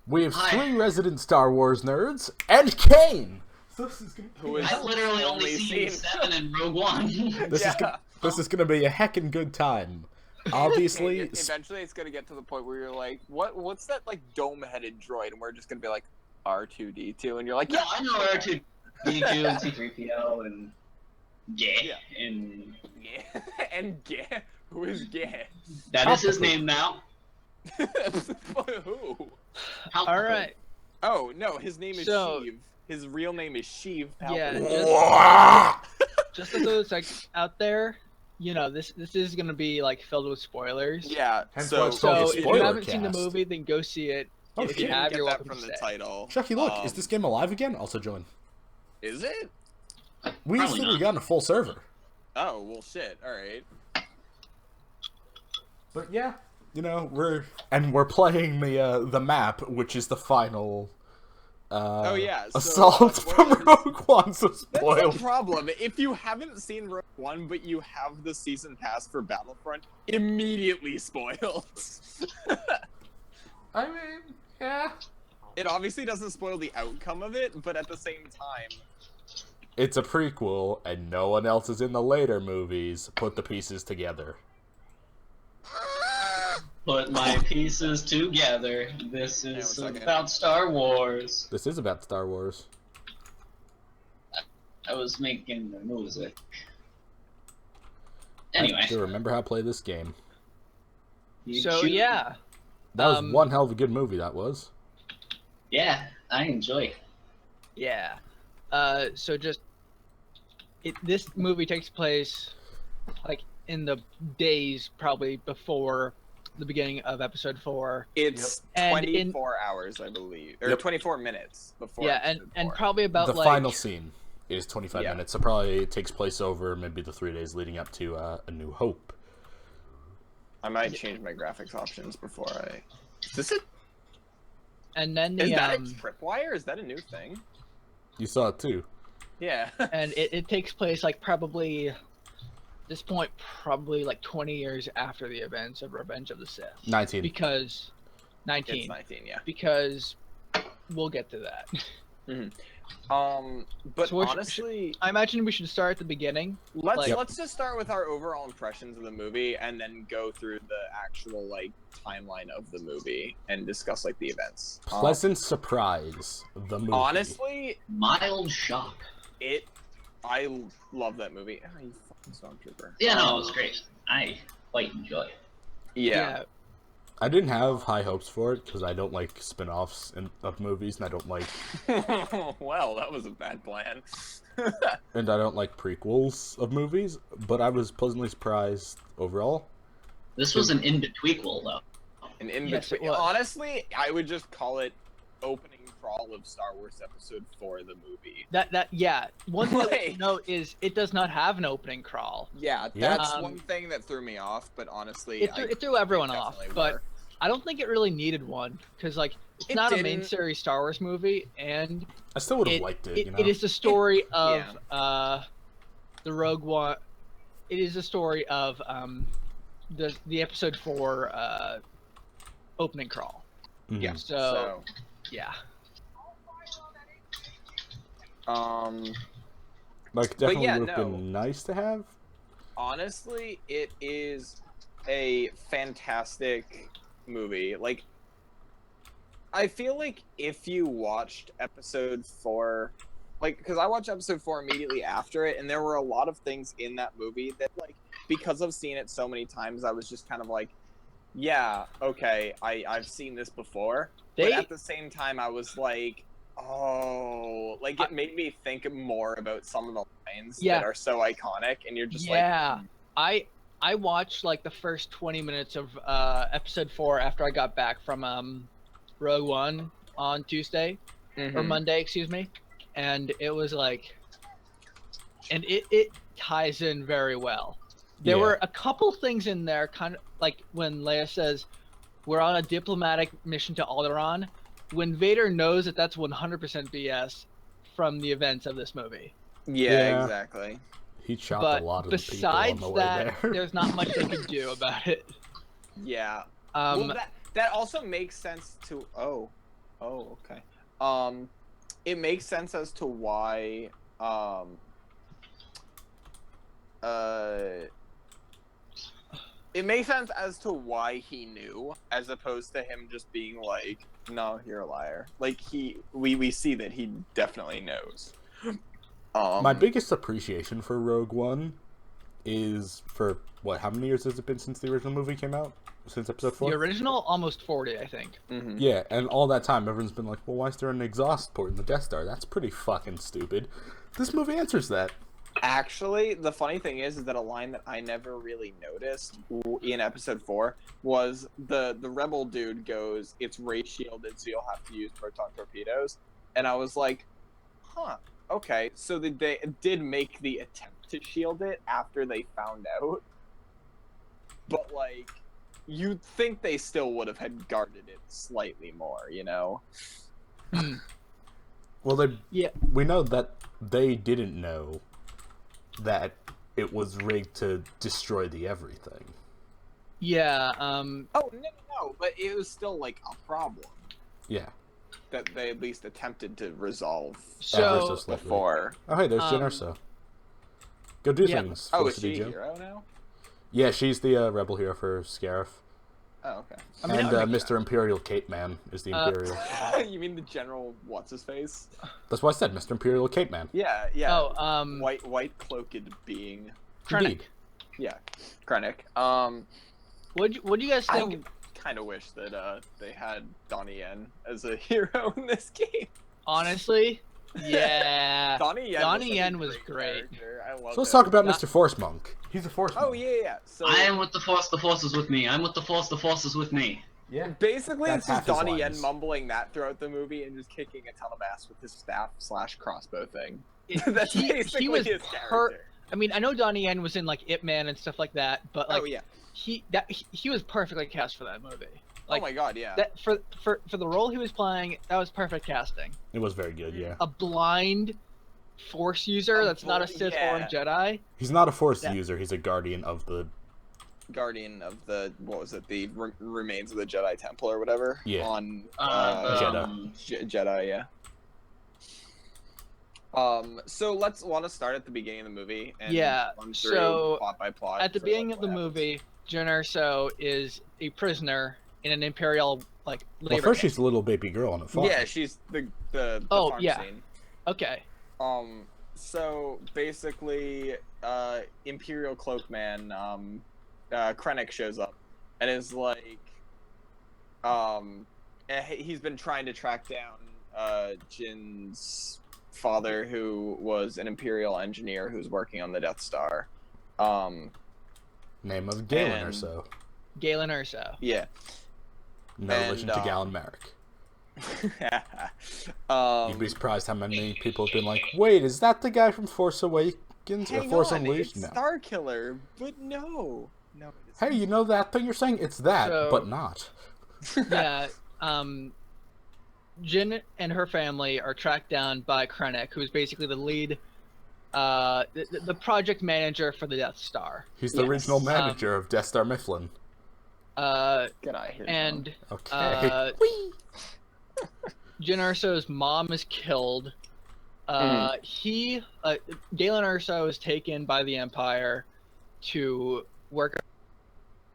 We have Hi. 3 resident Star Wars nerds and Kane. Who is I literally only seen 7 in Rogue One. This is gonna be a heckin' good time. Obviously, Eventually, it's gonna get to the point where you're like, what's that like dome-headed droid? And we're just gonna be like R2D2, and you're like, No, I know R2D2 and C3PO and Yeah. and yeah, and Geh. Who is Geh? that is his name now. Who? Alright, Oh no, his name is So- Sheev. His real name is Sheev yeah, Palpatine. just for those like out there, you know, this is gonna be like filled with spoilers. Yeah. Hence So, why it's called So a if you spoiler haven't seen the cast. movie, then go see it. Oh, if if you you have, didn't you're get that welcome from to the stay. title, Chucky, look, is this game alive again? Also join. Is it? We Probably literally not. got a full server. Oh well, shit. All right. But yeah, you know, we're playing the map, which is the final Oh yeah. So, assault from spoilers. Rogue One, so That's spoiled. the problem. If you haven't seen Rogue One, but you have the season pass for Battlefront, immediately spoiled. I mean, yeah. It obviously doesn't spoil the outcome of it, but at the same time, It's a prequel, and no one else is in the later movies. Put the pieces together. Put my pieces together. This is one second. about Star Wars. This is about Star Wars. I was making the music. I Anyway, still remember how to play this game. you So shoot- yeah, That was Um, one hell of a good movie, that was. yeah, I enjoy it. yeah. So just this movie takes place like in the days probably before the beginning of episode 4. it's And in- 24 hours, I believe, or Yep. 24 minutes before. Yeah, episode and 4. probably about The like final scene is 25 Yeah. minutes, so probably takes place over maybe the 3 days leading up to A New Hope. I might change my graphics options before I. Is this it? and then Is the that a tripwire? Is that a new thing? You saw it too. Yeah. and it takes place like probably this point probably like 20 years after the events of Revenge of the Sith 19. because 19 It's 19. Yeah. because we'll get to that. But So what honestly, I imagine we should start at the beginning. let's Yep. let's just start with our overall impressions of the movie, and then go through the actual like timeline of the movie and discuss like the events. Pleasant surprise. The movie. Honestly, Mild shock. I love that movie. Oh, you fucking stormtrooper. Yeah, no, it was great. I quite enjoy it. Yeah. I didn't have high hopes for it because I don't like spin-offs of movies, and I don't like Well, that was a bad plan. prequels of movies. But I was pleasantly surprised overall. This was an in-betweequel, though. And in Yes, it between, was. honestly, I would just call it opening crawl of Star Wars Episode 4, the movie. Yeah. One thing to Like- note is it does not have an opening crawl. Yeah, Yeah. that's Um, one thing that threw me off. But honestly, It threw everyone off, definitely but were. I don't think it really needed one because like it's It not a main didn't. series Star Wars movie, and I still would have liked it. You know. it is the story of yeah. the Rogue One. It is the story of the episode 4 opening crawl. Mhm. Yeah. So yeah, Like But definitely yeah, would have no. been nice to have. honestly, it is a fantastic movie. Like, I feel like if you watched Episode 4, like, because I watched Episode 4 immediately after it, and there were a lot of things in that movie that, like, because I've seen it so many times, I was just kind of like, yeah, okay, I've seen this before. But They- at the same time, I was like, oh, like, it made me think more about some of the lines Yeah. that are so iconic, and you're just yeah. I watched like the first 20 minutes of episode 4 after I got back from Rogue One on Tuesday like, or Monday, excuse me, and it was like, and it ties in very well. There Yeah. were a couple things in there, kind of like when Leia says, "We're on a diplomatic mission to Alderaan," when Vader knows that that's 100% BS from the events of this movie. Yeah, Yeah. exactly. He chopped But a lot of besides the people on the way that, there. there's not much they could do about it. Yeah. Um, Well, that also makes sense to. Oh, Oh, okay. It makes sense as to why it makes sense as to why he knew, as opposed to him just being like, "No, you're a liar." Like we see that he definitely knows. My biggest appreciation for Rogue One is for what? How many years has it been since the original movie came out? Since episode 4? The original, almost 40, I think. Mhm. Yeah, and all that time, everyone's been like, well, why is there an exhaust port in the Death Star? That's pretty fucking stupid. This movie answers that. Actually, the funny thing is that a line that I never really noticed in episode 4 was the rebel dude goes, "It's ray shielded, so you'll have to use proton torpedoes," and I was like, "Huh, okay." So they did make the attempt to shield it after they found out, but like, you'd think they still would have had guarded it slightly more, you know? Well, Yeah. we know that they didn't know that it was rigged to destroy the everything. Yeah. Oh no, but it was still like a problem Yeah. that they at least attempted to resolve Ever so So, slightly. before. Oh, hey, there's Jyn Um, Erso. Go do yeah. things. Oh, is Felicity she a Jones. hero now? Yeah, she's the rebel hero for Scarif. Oh, okay. I mean, And that would make Mr. Imperial Cape Man is the Imperial. You mean the general what's his face? That's why I said Mr. Imperial Cape Man. Yeah, yeah. Oh, white cloaked being. Krennic. Indeed. Yeah, Krennic. What'd you guys I think? kind of wish that they had Donnie Yen as a hero in this game. Honestly, yeah. Donnie Yen was a great. character. I love So let's him. talk about Not- Mr. Force Monk. He's a Force Monk. Oh yeah, yeah. So I am with the Force is with me. I'm with the Force is with me. Yeah. basically, That's it's just half his Donnie Yen lines. mumbling that throughout the movie and just kicking a ton of ass with his staff/crossbow thing. It- That's basically he was his per- character. I mean, I know Donnie Yen was in like Ip Man and stuff like that, but like Oh yeah. he was perfectly cast for that movie. Like Oh my god, yeah. that for the role he was playing, that was perfect casting. It was very good, yeah. A blind Force user A that's not a Sith or a yeah. Jedi. He's not a Force Yeah. user, he's a guardian of the... Guardian of the the remains of the Jedi Temple or whatever. Yeah. On Jedha. Jedi, yeah. So want to start at the beginning of the movie and Yeah, run through so plot by plot. At the for, beginning like, of the what happens. movie, Jyn Erso is a prisoner in an Imperial Well, labor first camp. she's a little baby girl on a farm. Yeah, she's the Oh, farm yeah. scene. Okay. So basically, Imperial Cloakman, Krennic shows up and is like, he's been trying to track down Jin's father, who was an Imperial engineer who's working on the Death Star. Name of Galen or And- so. Galen Erso. Yeah. No and, relation to Galen Merrick. You'd be um, surprised how many people have been like, wait, is that the guy from Force Awakens or hang Force on, Unleashed? it's No. Star Killer, but no. No, it isn't. Hey, you know that thing you're saying? It's that, So- but not. Yeah. Jyn and her family are tracked down by Krennic, who's basically the lead, the project manager for the Death Star. He's the Yes. regional manager of Death Star Mifflin. Get out of here. And Okay. Jyn Erso's mom is killed. Galen Erso is taken by the Empire to work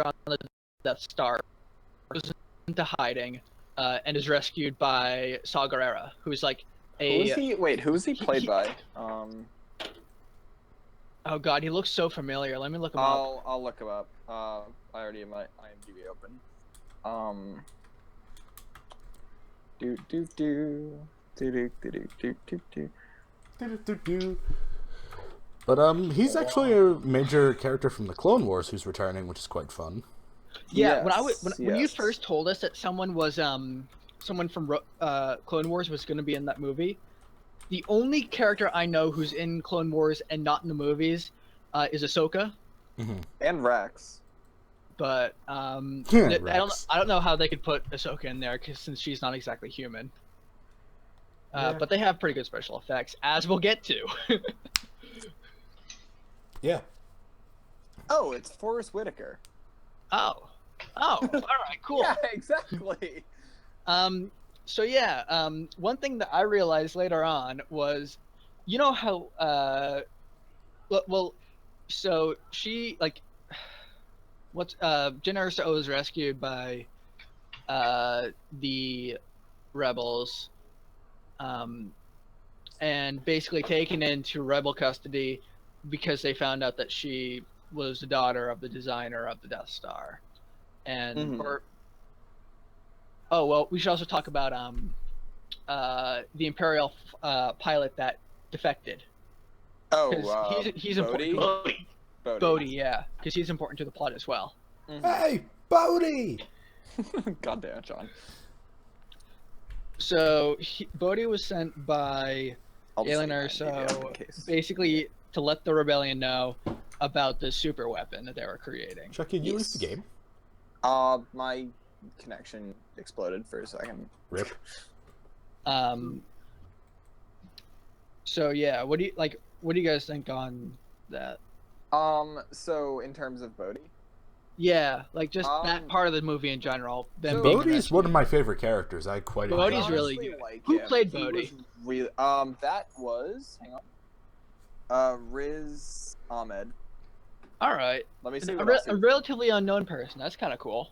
on the Death Star, goes into hiding, and is rescued by Saw Gerrera, who's like Who is a. he? Wait, who is he played he- by? Oh god, he looks so familiar. Let me look him up. I'll look him up. I already have my IMDb open. Do do do do do do do do do. Do-do-do-do. But he's actually a major character from the Clone Wars who's returning, which is quite fun. Yeah, when you yes. first told us that someone was someone from Clone Wars was going to be in that movie, the only character I know who's in Clone Wars and not in the movies is Ahsoka. And Rex. But Yeah, I Rex. don't know how they could put Ahsoka in there since she's not exactly human. Yeah. But they have pretty good special effects, as we'll get to. Yeah. Oh, it's Forrest Whitaker. Oh, all right, cool. Yeah, exactly. So yeah, one thing that I realized later on was, you know how well, so she like what's Jyn Erso was rescued by the rebels, and basically taken into rebel custody because they found out that she was the daughter of the designer of the Death Star, and or oh well, we should also talk about the Imperial pilot that defected. Oh, he's Bodhi? important. Bodhi, yeah, because he's important to the plot as well. Hey, Bodhi! God damn it, John. So Bodhi was sent by Galen just leave that in Erso case. basically to let the rebellion know about the super weapon that they were creating. Chuck, can you leave the game? My connection exploded for a second. Rip. So yeah, what do you guys think on that? So in terms of Bodhi, Yeah, like just that part of the movie in general. Them so being Bodhi's rescued. one of my favorite characters. I quite enjoy Bodhi's him. really honestly good. like Who him. played He Bodhi? was really, that was Riz Ahmed. All right, Let me see a, what re- else a relatively unknown person. That's kind of cool.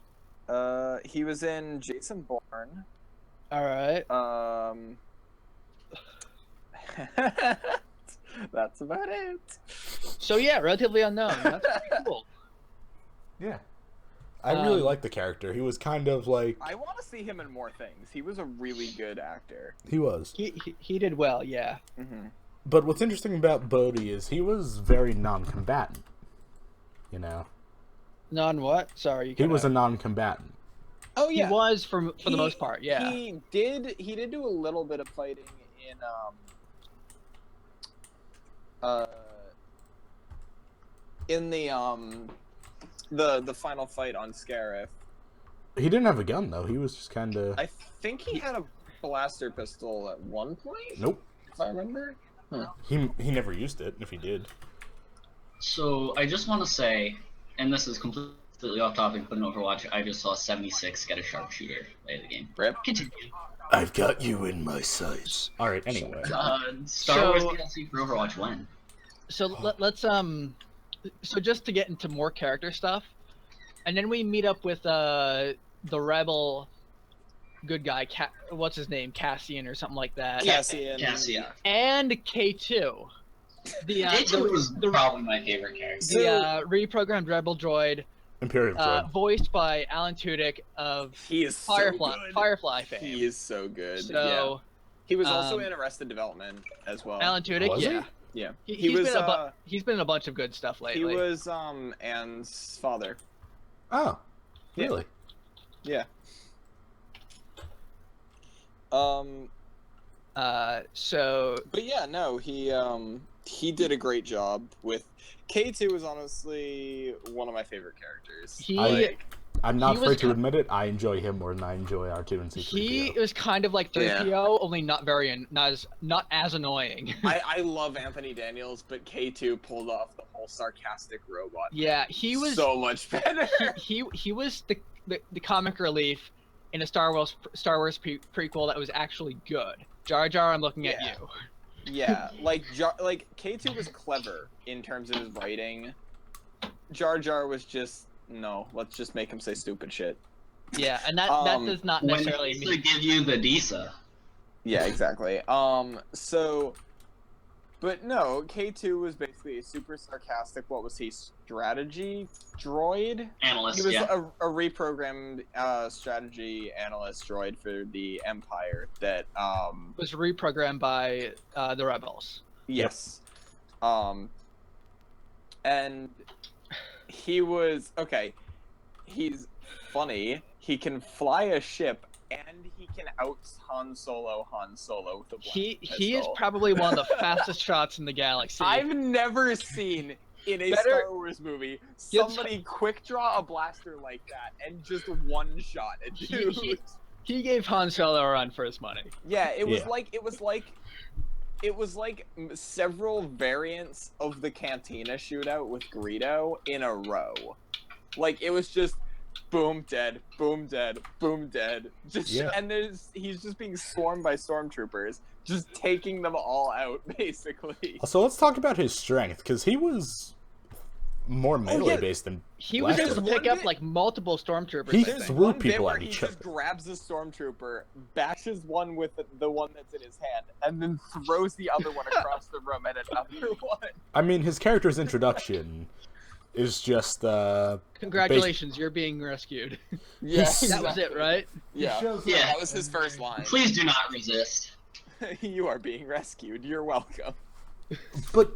he was in Jason Bourne. All right. That's about it. So yeah, relatively unknown. That's pretty cool. Yeah. I really like the character. He was kind of like... I want to see him in more things. He was a really good actor. He was. He did well, yeah. Mm-hmm. But what's interesting about Bodhi is he was very non-combatant. You know? Non what? Sorry, He was a non-combatant. Oh He yeah, was for the most part, yeah. He did do a little bit of fighting in the final fight on Scarif. He didn't have a gun, though. He was just kind of... I think he had a blaster pistol at one point. Nope. If I remember. Huh. He never used it, if he did. So I just want to say, and this is completely off topic, but in Overwatch, I just saw 76 get a sharpshooter play the game. Rip. Continue. I've got you in my sights. Alright, anyway. Star Wars DLC for Overwatch when? So let's so just to get into more character stuff, and then we meet up with the rebel good guy, what's his name, Cassian or something like that. Cassian. Cassian. And K2. K2 was probably my favorite character. The reprogrammed rebel droid, Imperial droid. voiced by Alan Tudyk of He is Firefly, so good. Firefly fame. He is so good. So yeah. He was also in Arrested Development as well. Alan Tudyk, Was he? yeah. Yeah. He's been in a bunch of good stuff lately. He was Anne's father. Oh, really? Yeah. So But yeah, no, he did a great job with K2 is honestly one of my favorite characters. I'm not He was afraid to ki- admit it. I enjoy him more than I enjoy R2 and C3PO. he was kind of like 3PO, only not as annoying. I love Anthony Daniels, but K2 pulled off the whole sarcastic robot. Yeah, he was so much better. he was the comic relief in a Star Wars prequel that was actually good. Jar Jar, I'm looking at Yeah. you. Yeah, like K2 was clever in terms of his writing. Jar Jar was just no. Let's just make him say stupid shit. Yeah, and that does not When necessarily they mean. give you the DISA. Yeah, exactly. But no, K2 was basically a super sarcastic. What was he? Strategy droid. Analyst, He was yeah. a reprogrammed strategy analyst droid for the Empire that Was reprogrammed by the rebels. yes. And he was okay. He's funny. He can fly a ship, and he can out Han Solo with a He blaster is pistol. probably one of the fastest shots in the galaxy. I've never seen in a Better- Star Wars movie somebody quick draw a blaster like that and just one shot a dude. He gave Han Solo a run for his money. Yeah, it was Yeah. like several variants of the Cantina shootout with Greedo in a row. Like it was just boom, dead, boom, dead, boom, dead. Just Yeah. and he's just being swarmed by stormtroopers, just taking them all out, basically. So let's talk about his strength, because he was more melee based than He was able Blaster. to pick One up bit- like multiple stormtroopers. He I There's think. threw one bit people where at he each just other. grabs a stormtrooper, bashes one with the one that's in his hand, and then throws the other one across the room at another one. I mean, his character's introduction is just Congratulations, you're being rescued. Yeah, That was it, right? Yeah, Yeah. that was his first line. Please do not resist. You are being rescued. You're welcome. But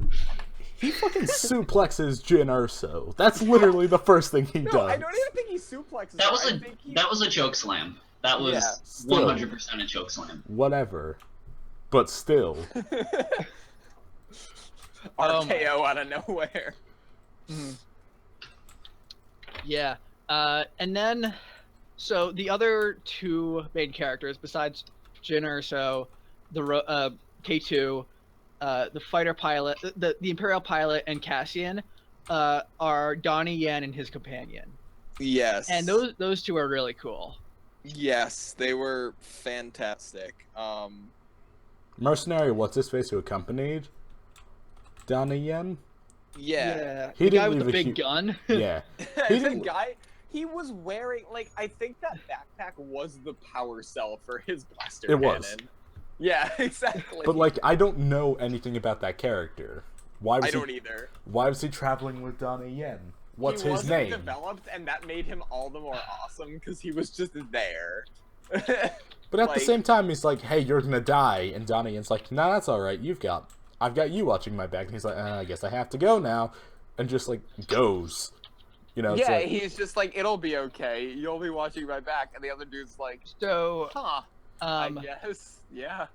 he fucking suplexes Jyn Erso. That's literally the first thing he No, does. I don't even think he suplexes. That was her. I a think he... that was a choke slam. That was Yeah. Still. 100% a choke slam. Whatever. But still. RKO out of nowhere. Yeah. And then, so the other two main characters besides Jyn Erso, the K2, the fighter pilot, the Imperial pilot, and Cassian, are Donnie Yen and his companion. Yes. And those two are really cool. Yes, they were fantastic. Mercenary, what's his face, who accompanied Donnie Yen? Yeah. He The didn't guy with the leave a big hu- gun. Yeah. He The didn't- guy, he was wearing, like, I think that backpack was the power cell for his blaster It cannon. was. Yeah, exactly. But, like, I don't know anything about that character. Why was I don't either. Why was he traveling with Donnie Yen? What's he his wasn't name? developed, and that made him all the more awesome because he was just there. But at the like- same time, he's like, "Hey, you're gonna die," and Donnie Yen's like, "Nah, that's all right. I've got you watching my back." And he's like, "I guess I have to go now," and just like goes. You know, it's Yeah, like, he's just like, it'll be okay. You'll be watching my back, and the other dude's like, So, huh? I guess, yeah.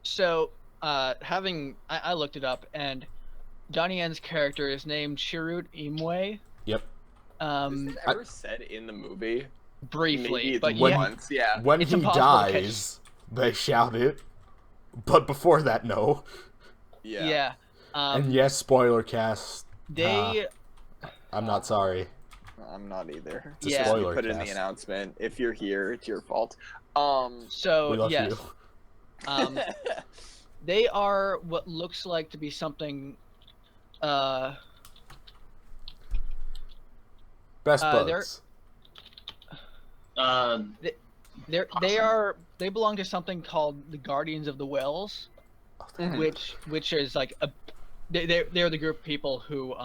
So, I looked it up, and Donnie Yen's character is named Chirrut Imwe. Yep. Is it ever said in the movie? Briefly, Maybe but when- yeah, once, yeah. When It's he impossible to catch- dies, they shout it. But before that, no. Yeah. yeah. And yes, spoiler cast. They, I'm not sorry. I'm not either. It's a Yeah. spoiler Put in the cast. announcement. If you're here, it's your fault. We so love yes, you. they are what looks like to be something. Best they're- buds. They belong to something called the Guardians of the Wells, which is like they're the group of people who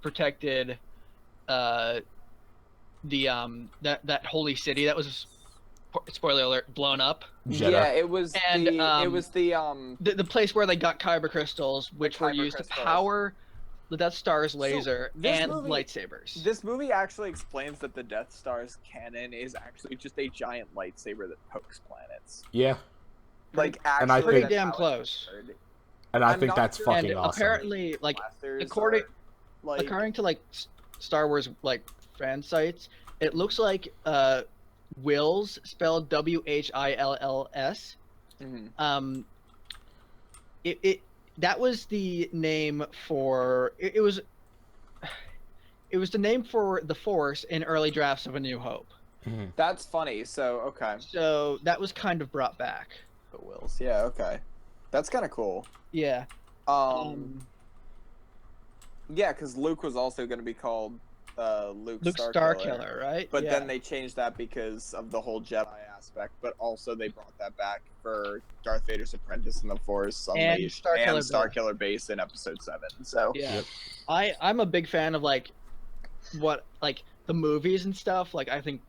protected that holy city that was, spoiler alert, blown up. Jeddah. Yeah, it was And, the The place where they got kyber crystals, which were kyber used crystals. to power the Death Star's laser this and movie- lightsabers. This movie actually explains that the Death Star's cannon is actually just a giant lightsaber that pokes planets. Yeah, Like, And I actually, think- that's Damn how it's close. worded. and I I'm think not that's sure- fucking And awesome. apparently, like Blasters according- are, like, according to like Star Wars like fan sites, it looks like Wills, spelled Whills. mhm. That was the name for it was the name for the Force in early drafts of A New Hope. Mhm. That's funny. So okay, So that was kind of brought back. the Wills. Yeah, okay, that's kind of cool. Yeah. Yeah, because Luke was also going to be called Luke Starkiller, Starkiller, right? but Yeah. then they changed that because of the whole Jedi aspect. But also they brought that back for Darth Vader's apprentice in the Force And Unleashed Starkiller and Base. Starkiller Base in Episode 7. So Yeah. Yep. I'm a big fan of like the movies and stuff. Like I think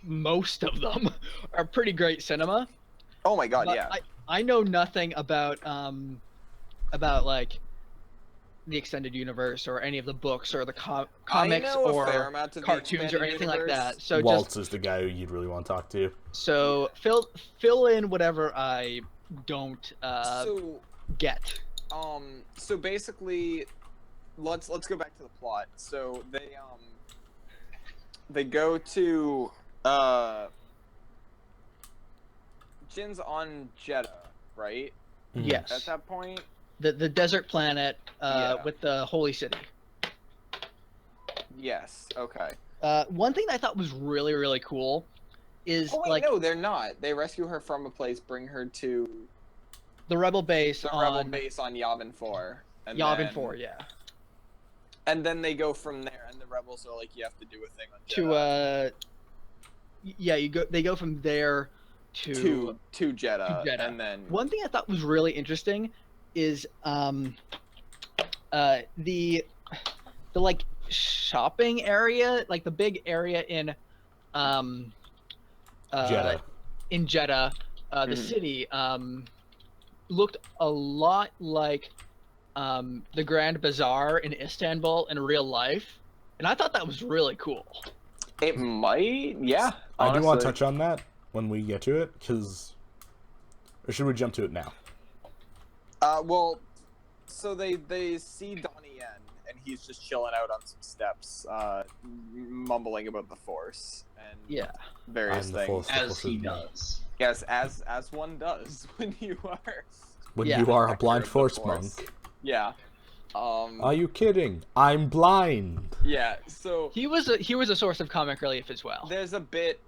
most of them are pretty great cinema. oh my god, But yeah. I know nothing about like the extended universe or any of the books or the comics I know a fair or amount of the cartoons or expanded anything like universe. that. So Waltz is the guy who you'd really want to talk to. so fill in whatever I don't get. So basically, let's go back to the plot. So they go to Jin's on Jeddah, right? Mhm. Yes. At that point, The desert planet Yeah. with the holy city. Yes. Okay. One thing that I thought was really, really cool is Oh wait, like no, they're not. They rescue her from a place, bring her to the rebel base the on rebel base on Yavin 4. And Yavin then, 4, yeah. And then they go from there, and the rebels are like, you have to do a thing on To Jeddah. they go from there to to Jeddah, Jeddah. and then One thing I thought was really interesting is the like shopping area, like the big area in Jeddah. in Jeddah, the Mhm. city looked a lot like the Grand Bazaar in Istanbul in real life, and I thought that was really cool. it might, yeah. I do want to honestly. touch on that when we get to it, or should we jump to it now? Well, so they see Donnie Yen, and he's just chilling out on some steps, mumbling about the Force and Yeah. various I'm the things. Force. As he does. Yes, as one does when you are. When Yeah. you are a Actor blind of the Force Force. monk. Yeah. Are you kidding? I'm blind. Yeah. So He was a source of comic relief as well. there's a bit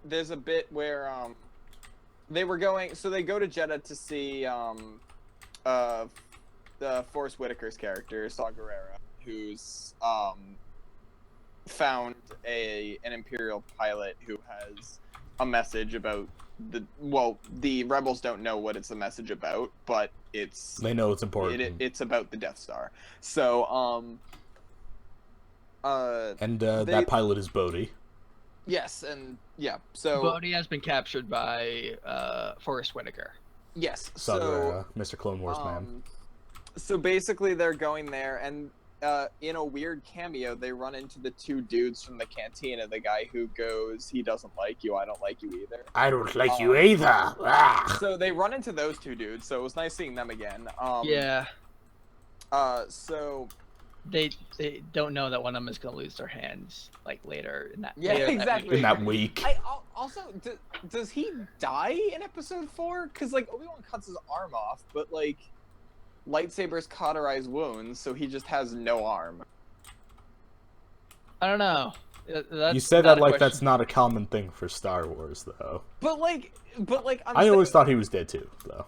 where they were going. So they go to Jeddah to see the Forrest Whitaker's character Saw Gerrera, who's found an Imperial pilot who has a message about the rebels don't know what it's a message about, but They know it's important. it's about the Death Star. So And they- that pilot is Bodhi. yes, and yeah, so Bodhi has been captured by Forrest Whitaker. yes, Saw so Gerrera, Mr. Clone Wars man. So basically, they're going there, and in a weird cameo, they run into the two dudes from the cantina. The guy who goes, "He doesn't like you. I don't like you either." I don't like you either. Ah! So they run into those two dudes. So it was nice seeing them again. Yeah. So They don't know that one of them is gonna lose their hands like later in that. Yeah, later exactly. In that week. also does he die in episode 4? Because like Obi-Wan cuts his arm off, but like lightsabers cauterize wounds, so he just has no arm. I don't know. That's You said not that a like question. that's not a common thing for Star Wars, though. But like I always thought he was dead too, though.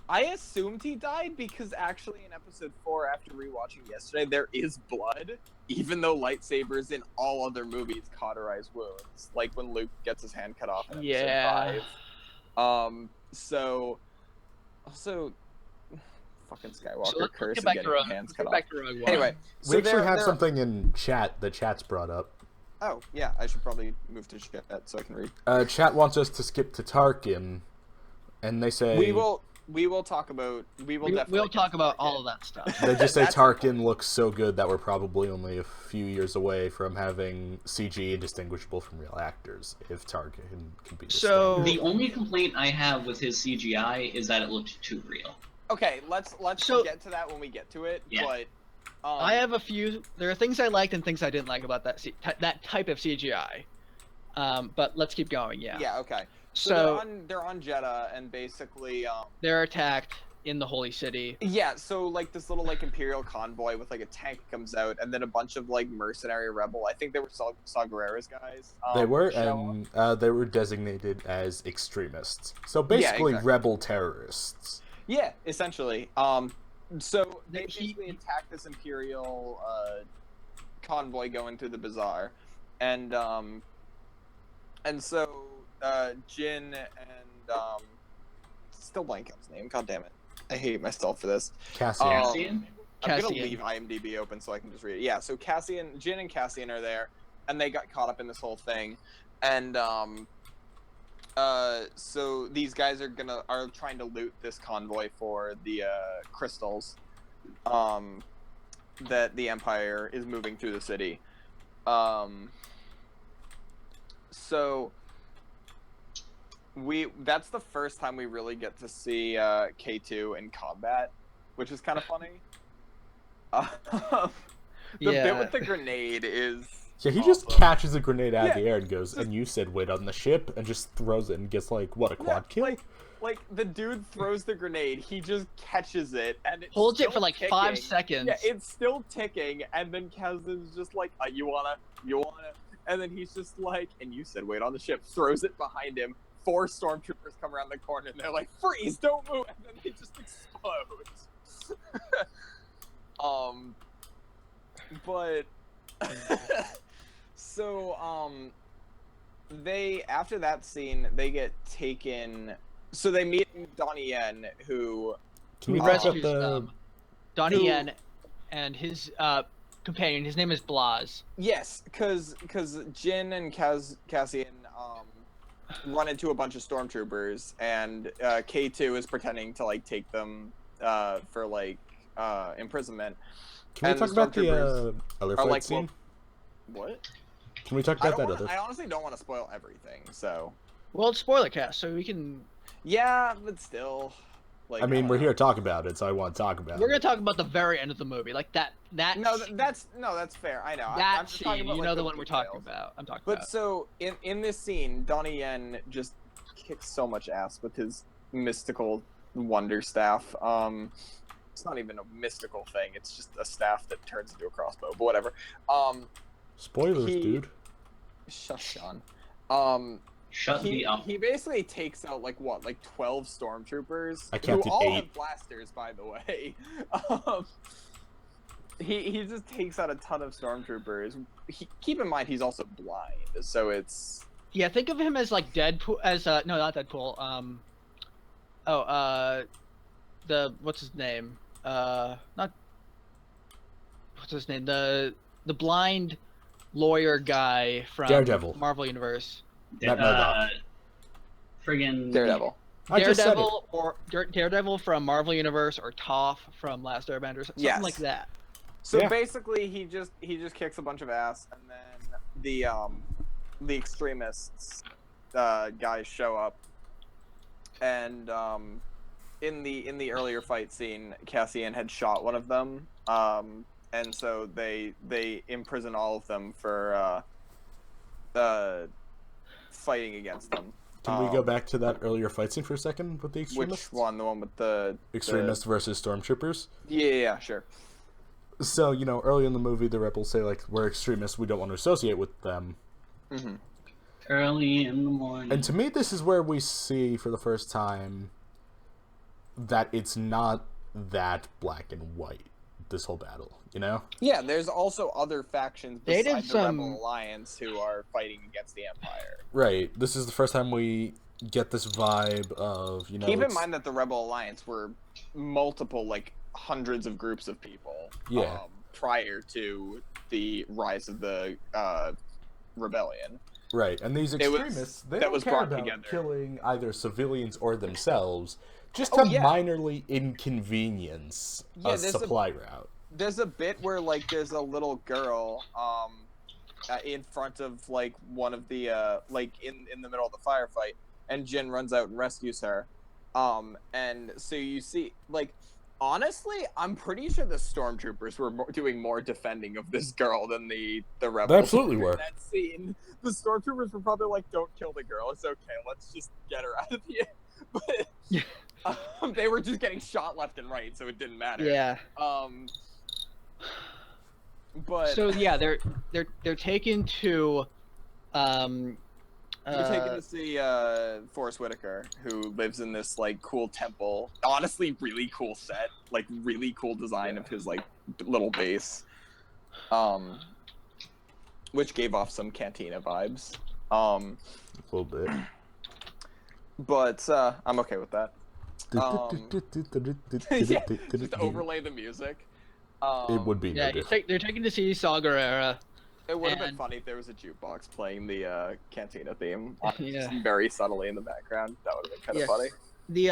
I assumed he died because actually in episode 4, after rewatching yesterday, there is blood, even though lightsabers in all other movies cauterize wounds, like when Luke gets his hand cut off in episode Yeah. 5. So also fucking Skywalker So let's curse get and back to getting Rogue. hands Let's cut get off. back to Rogue One. Anyway, We actually have they're- something in chat. The chat's brought up. Oh yeah, I should probably move to chat so I can read. Chat wants us to skip to Tarkin, and they say We will talk about. we'll definitely talk get about to all Tarkin. of that stuff. They just say That's Tarkin looks so good that we're probably only a few years away from having CG indistinguishable from real actors, if Tarkin can be. So- The only complaint I have with his CGI is that it looked too real. Okay, let's So- get to that when we get to it. Yeah. But I have a few. There are things I liked and things I didn't like about that type of CGI. But let's keep going. Yeah. yeah. Okay. So they're on Jeddah, and basically they're attacked in the Holy City. yeah. So like this little like Imperial convoy with like a tank comes out, and then a bunch of like mercenary rebel. I think they were Saw Gerrera's guys. They were, show up. and they were designated as extremists. So basically, exactly. rebel terrorists. Yeah, essentially. So they He- basically attack this Imperial convoy going through the bazaar, and so Jin and still blank on his name. God damn it! I hate myself for this. Cassian. Cassian? I'm gonna Cassian. leave IMDb open so I can just read it. Yeah, so Jin and Cassian are there, and they got caught up in this whole thing, and so these guys are trying to loot this convoy for the crystals, that the Empire is moving through the city. So that's the first time we really get to see K2 in combat, which is kind of funny. The bit Yeah. with the grenade is Yeah, he just Also. catches a grenade out of Yeah, the air and goes, and you said wait on the ship, and just throws it and gets like, what, a quad kill? Like the dude throws the grenade, he just catches it and it's Holds it still for like ticking. 5 seconds. Yeah, it's still ticking, and then Kazim's just like, you wanna, and then he's just like, and you said wait on the ship, throws it behind him. 4 stormtroopers come around the corner and they're like, freeze, don't move, and then they just explode. But so they, after that scene, they get taken. So they meet Donnie Yen, who Can we Who talk about rescues the... them. Donnie Who- Yen and his companion. His name is Blas. yes, because Jin and Cassian run into a bunch of stormtroopers, and K2 is pretending to like take them for like imprisonment. Can we and talk the about the stormtroopers other are fight like, scene? What? Can we talk I about don't that wanna, other... I honestly don't want to spoil everything, so Well, it's spoiler cast, so we can. yeah, but still, like I mean, don't we're know. here to talk about it, so I want to talk about We're it. gonna talk about the very end of the movie, like that. No, that's fair. I know. that I'm just talking scene. about, You like, know the one we're talking details. about. I'm talking But about. so in this scene, Donnie Yen just kicks so much ass with his mystical wonder staff. It's not even a mystical thing. It's just a staff that turns into a crossbow. But whatever. Spoilers, he- dude. Shush, Sean. Shut me up. He basically takes out like 12 stormtroopers I who counted all 8. have blasters, by the way. He just takes out a ton of stormtroopers. Keep in mind he's also blind, so it's Yeah, think of him as like Deadpool. As no, not Deadpool. The what's his name? Not what's his name? The blind lawyer guy from Daredevil. Marvel Universe. Matt Murdock. Friggin' Daredevil. I just said it. Daredevil or Daredevil from Marvel Universe or Toph from Last Airbender, something Yes. like that. So Yeah. basically, he just kicks a bunch of ass, and then the extremists guys show up, and in the earlier fight scene, Cassian had shot one of them, and so they imprison all of them for fighting against them. Can we go back to that earlier fight scene for a second with the Which extremists? one? The one with the Extremists versus stormtroopers. Yeah, sure. So, early in the movie, the rebels say, like, we're extremists, we don't want to associate with them. Mm-hmm. early in the morning. And to me, this is where we see, for the first time, that it's not that black and white, this whole battle, Yeah, there's also other factions They besides did the some- Rebel Alliance who are fighting against the Empire. Right. This is the first time we get this vibe of, Keep in it's- mind that the Rebel Alliance were multiple, like, hundreds of groups of people Yeah. prior to the rise of the rebellion. Right, and these It was- extremists, they that don't was care brought about together. killing either civilians or themselves, just Oh, to yeah. minorly inconvenience Yeah, a there's a- supply route. There's a bit where, like, there's a little girl in front of, like, one of the like in the middle of the firefight, and Jin runs out and rescues her. And so you see, like, honestly, I'm pretty sure the stormtroopers were doing more defending of this girl than the rebels. They absolutely in were. that scene. The stormtroopers were probably like, "Don't kill the girl. It's okay. Let's just get her out of here." But they were just getting shot left and right, so it didn't matter. Yeah. But So yeah, they're taken to. we're taken to see Forrest Whitaker, who lives in this like cool temple. Honestly, really cool set, like really cool design of his like little base, which gave off some Cantina vibes. A little bit. But I'm okay with that. Yeah, just overlay the music. It would be Yeah, no different. they're taken to see Saw Gerrera. It would have been and- funny if there was a jukebox playing the Cantina theme, Yeah. just very subtly in the background. That would have been kind of Yes. funny. The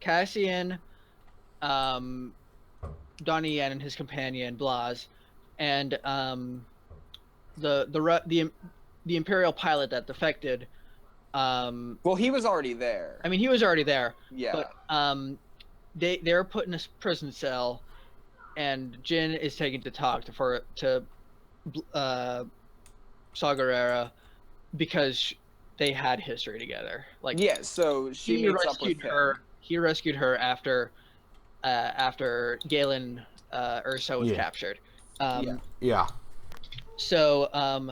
Cassian, Donnie Yen and his companion Blas, and the Imperial pilot that defected. Well, he was already there. I mean, he was already there, Yeah. but they were put in a prison cell, and Donnie Yen, the pilot, was like, "Hey, you know, we should get out of here." and Jin is taken to talk to Saw Gerrera because they had history together. Like Yeah, so she he meets up with rescued him. her. He rescued her after Galen Urso was Yeah. captured. Yeah. Yeah. So Saw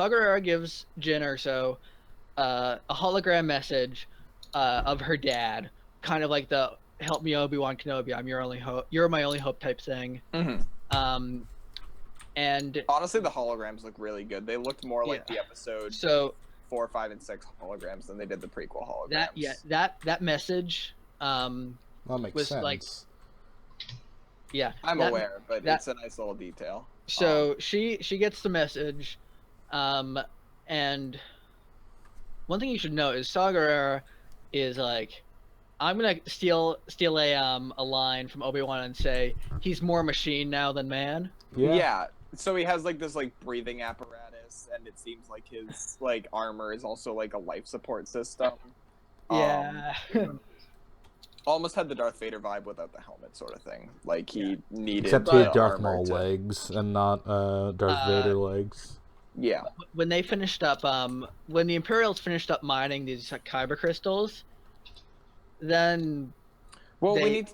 Gerrera gives Jin Urso a hologram message of her dad, kind of like the "Help me, Obi-Wan Kenobi. I'm your only hope. You're my only hope" type thing. And Honestly, the holograms look really good. They looked more like Yeah. the episode so 4, 5, and 6 holograms than they did the prequel holograms. that message That makes was sense. like I'm that- aware, but that- it's a nice little detail. So she gets the message, and one thing you should know is Saw Gerrera is like, I'm gonna steal a line from Obi-Wan and say he's more machine now than man. Yeah. So he has like this like breathing apparatus, and it seems like his like armor is also like a life support system. Yeah. Almost had the Darth Vader vibe without the helmet, sort of thing. Like he needed. Except he had the Darth armor Maul to- legs and not Darth Vader legs. Yeah. When they finished up, when the Imperials finished up mining these like, kyber crystals, then Well, They-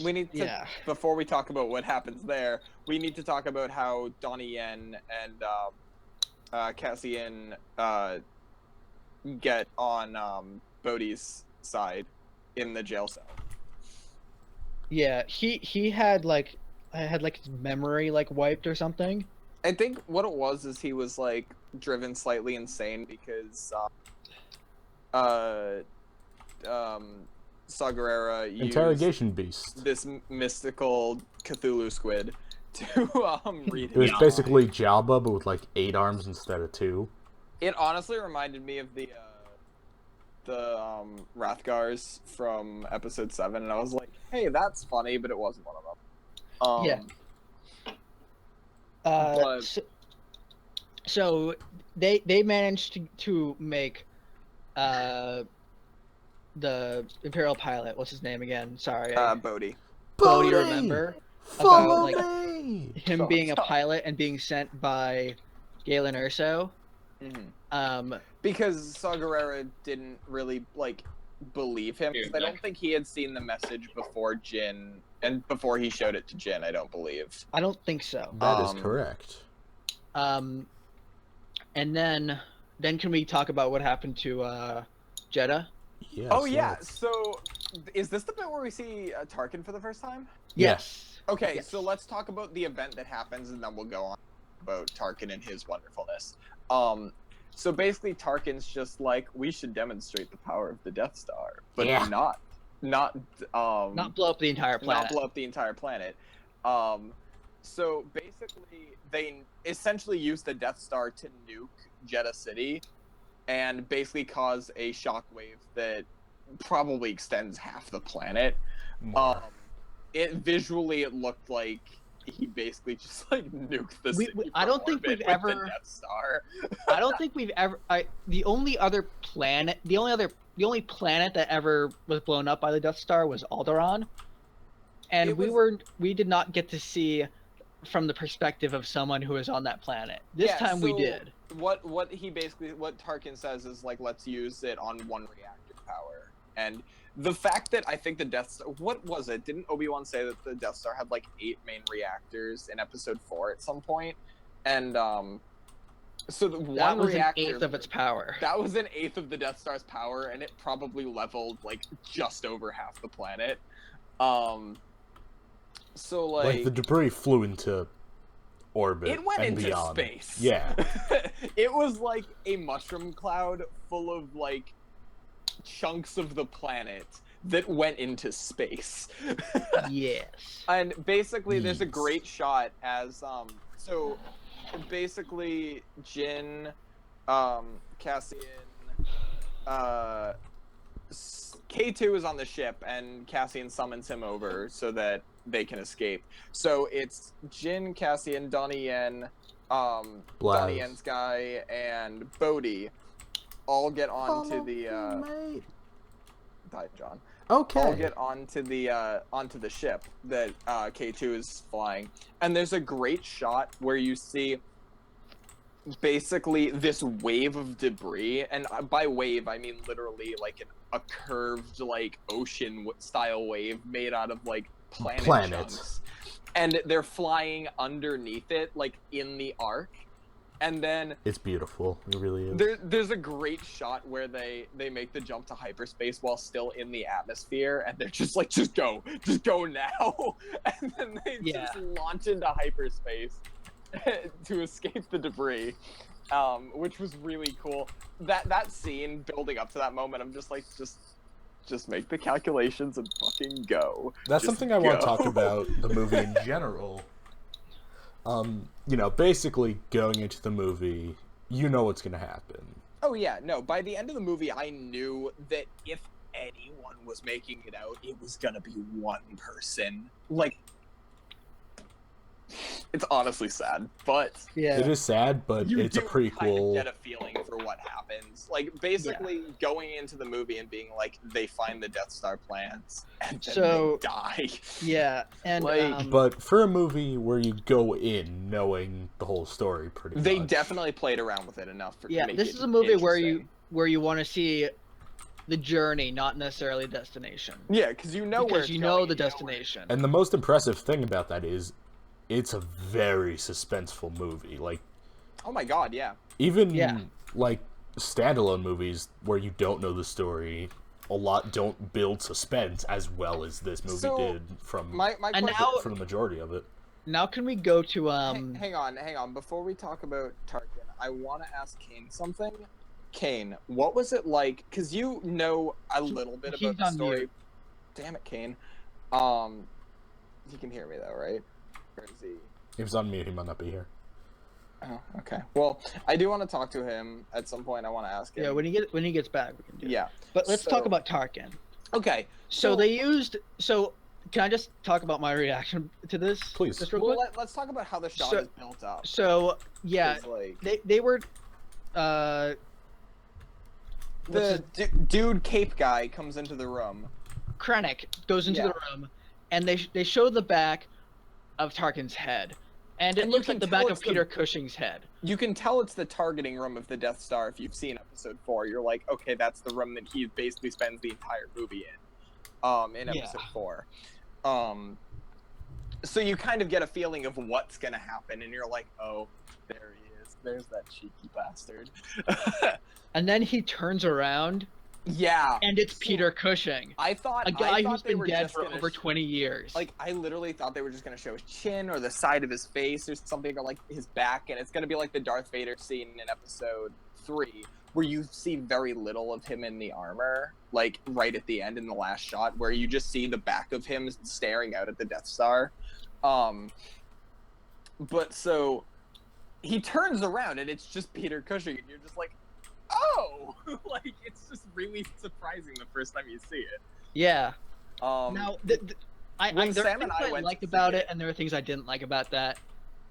we need to yeah. before we talk about what happens there, we need to talk about how Donnie Yen and Cassian get on Bodhi's side in the jail cell. Yeah, he had like his memory like wiped or something. I think what it was is he was like driven slightly insane because Saw Gerrera used Interrogation beast. this mystical Cthulhu squid to read It was his basically mind. Jabba, but with like 8 arms instead of 2. It honestly reminded me of the Rathgars from episode 7, and I was like, hey, that's funny, but it wasn't one of them. Yeah. But- So they managed to make the Imperial pilot, what's his name again? Sorry, Bodhi. Bodhi, remember Follow about, like, me! him Oh, being a stop. pilot and being sent by Galen Urso. Because Saw Gerrera didn't really like believe him. 'Cause I don't think he had seen the message before Jin, and before he showed it to Jin. I don't believe. I don't think so. That is Um, correct. And then can we talk about what happened to Jeddah? Yes, Oh yeah. let's- So, is this the bit where we see Tarkin for the first time? Yes. Okay, Yes. so let's talk about the event that happens, and then we'll go on about Tarkin and his wonderfulness. So basically, Tarkin's just like, we should demonstrate the power of the Death Star, but Yeah. not Not blow up the entire planet. not blow up the entire planet. So basically, they essentially use the Death Star to nuke Jeddah City, and basically cause a shockwave that probably extends half the planet. More. It looked like he basically just like nuked the We- city. we- I from don't think orbit we've with ever- the Death Star. I don't think we've ever. The only planet that ever was blown up by the Death Star was Alderaan, and It we did not get to see from the perspective of someone who was on that planet. This Yeah, time we so did. What Tarkin says is like, let's use it on one reactor power, and the fact that I think the Death Star, what was it? Didn't Obi-Wan say that the Death Star had like 8 main reactors in Episode 4 at some point? And so the That one was reactor, an eighth of its power. that was an eighth of the Death Star's power, and it probably leveled like just over half the planet. So Like the debris flew into orbit it went and into beyond. space. Yeah. It was like a mushroom cloud full of like chunks of the planet that went into space. Yes. And basically there's a Yes. great shot as so basically Jin, Cassian, K2 is on the ship, and Cassian summons him over so that they can escape. So it's Jin, Cassian, Donnie Yen, Donnie Blaz. Yen's guy, and Bodhi all get onto the die, John. Okay. all get onto the ship that K2 is flying, and there's a great shot where you see basically this wave of debris, and by wave I mean literally like a curved like ocean style wave made out of like planet chunks, and they're flying underneath it like in the arc. And then It's beautiful. It really is. there's a great shot where they make the jump to hyperspace while still in the atmosphere, and they're just like, just go now, and then they just launch into hyperspace to escape the debris, which was really cool. That scene building up to that moment, I'm just like, just make the calculations and fucking go. That's Just something I want to go. talk about the movie in general. You know, basically going into the movie, you know what's gonna happen. Oh yeah, no, by the end of the movie I knew that if anyone was making it out, it was gonna be one person. Like, it's honestly sad, but Yeah. It is sad, but you it's a do kind of prequel. get a feeling for what happens. Like, basically going into the movie and being like, they find the Death Star plans and then So- they die. Yeah, and Like, But for a movie where you go in knowing the whole story pretty They much. definitely played around with it enough for yeah, make this it is a movie where interesting. you want to see the journey, not necessarily the destination. Yeah, because you know where Because it's you going know and the you where- destination. And the most impressive thing about that is it's a very suspenseful movie. Like, Oh my god, yeah. even Yeah. like standalone movies where you don't know the story, a lot don't build suspense as well as this movie So, did from My And question. now- for the majority of it. Now can we go to Hang on. Before we talk about Tarkin, I want to ask Kane something. Kane, what was it like? Because you know a little bit He's about the on story. mute. Damn it, Kane. He can hear me though, right? Or is he? He was on mute. He might not be here. Oh, okay. Well, I do want to talk to him at some point. I want to ask him. yeah, when he gets back, we can do it. Yeah. But let's talk So- about Tarkin. Okay. So they used. So can I just talk about my reaction to this? Please. Just real Well, quick. let's talk about how the shot So- is built up. So yeah, 'Cause, like, they were. the dude cape guy comes into the room. Krennic goes into Yeah. the room, and they show the back of Tarkin's head, and it And you looks can like the tell back it's of the- Peter Cushing's head. You can tell it's the targeting room of the Death Star if you've seen Episode 4. You're like, okay, that's the room that he basically spends the entire movie in Yeah. Episode 4. So you kind of get a feeling of what's gonna happen, and you're like, oh, there he is. There's that cheeky bastard. And then he turns around, Yeah. and it's So, Peter Cushing, I thought a guy thought who's they been were dead just for gonna over 20 years. Like, I literally thought they were just gonna show his chin or the side of his face or something, or like his back, and it's gonna be like the Darth Vader scene in Episode 3, where you see very little of him in the armor, like right at the end in the last shot, where you just see the back of him staring out at the Death Star. But so he turns around and it's just Peter Cushing, and you're just like, oh, like it's just really surprising the first time you see it. yeah. Now, Now, when there are Sam and things I I went liked to about see it, and there are things I didn't like about that.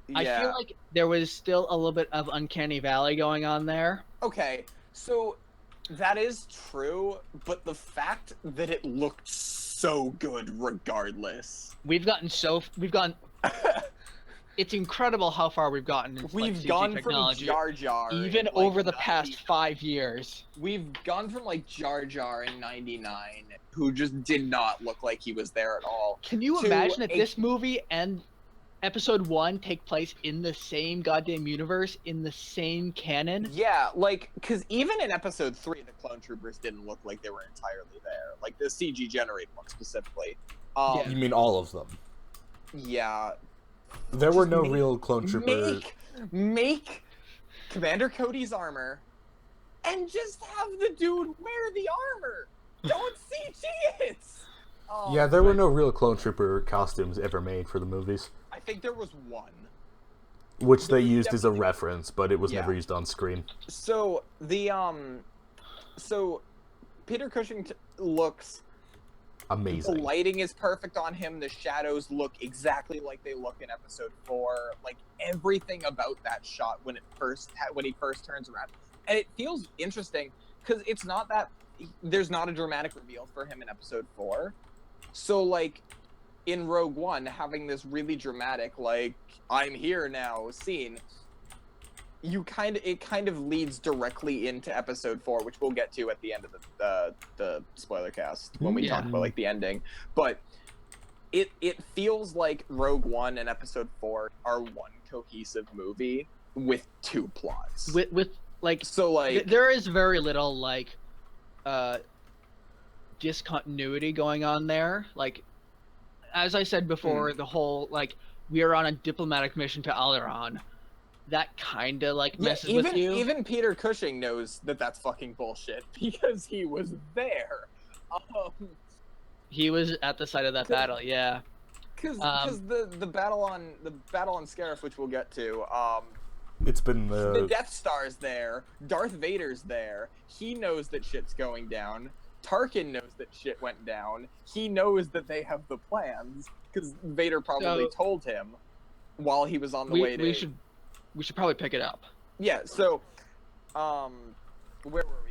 yeah. I feel like there was still a little bit of Uncanny Valley going on there. Okay, so that is true, but the fact that it looked so good regardless. We've gotten. It's incredible how far we've gotten in We've CG gone technology, from Jar Jar even in, like, over the 90 past 5 years. We've gone from like Jar Jar in '99, who just did not look like he was there at all. Can you To imagine if a- this movie and Episode 1 take place in the same goddamn universe, in the same canon? Yeah, like, because even in Episode 3, the Clone Troopers didn't look like they were entirely there. Like the CG generated one specifically. Yeah. You mean all of them? Yeah. There were Just no make- real clone trooper. Make Commander Cody's armor and just have the dude wear the armor. Don't CG it. Yeah, there were no real clone trooper costumes ever made for the movies, I think there was one. which they There was used as a definitely- reference, but it was Yeah. never used on screen. So so Peter Cushing looks. The Amazing. lighting is perfect on him. The shadows look exactly like they look in Episode 4. Like everything about that shot when he first turns around, and it feels interesting because it's not that there's not a dramatic reveal for him in episode 4. So like in Rogue One, having this really dramatic like I'm here now scene, it kind of leads directly into episode 4, which we'll get to at the end of the spoiler cast when we talk about like the ending. But it feels like Rogue One and episode 4 are one cohesive movie with 2 plots. With like, so like there is very little like discontinuity going on there. Like, as I said before, the whole like we are on a diplomatic mission to Alderaan, that kind of like messes with you. Even Peter Cushing knows that that's fucking bullshit because he was there. He was at the site of that battle, yeah. Because the battle on Scarif, which we'll get to, it's been the Death Star's there, Darth Vader's there. He knows that shit's going down. Tarkin knows that shit went down. He knows that they have the plans because Vader probably told him while he was on the way to. We should probably pick it up. Yeah. So, where were we?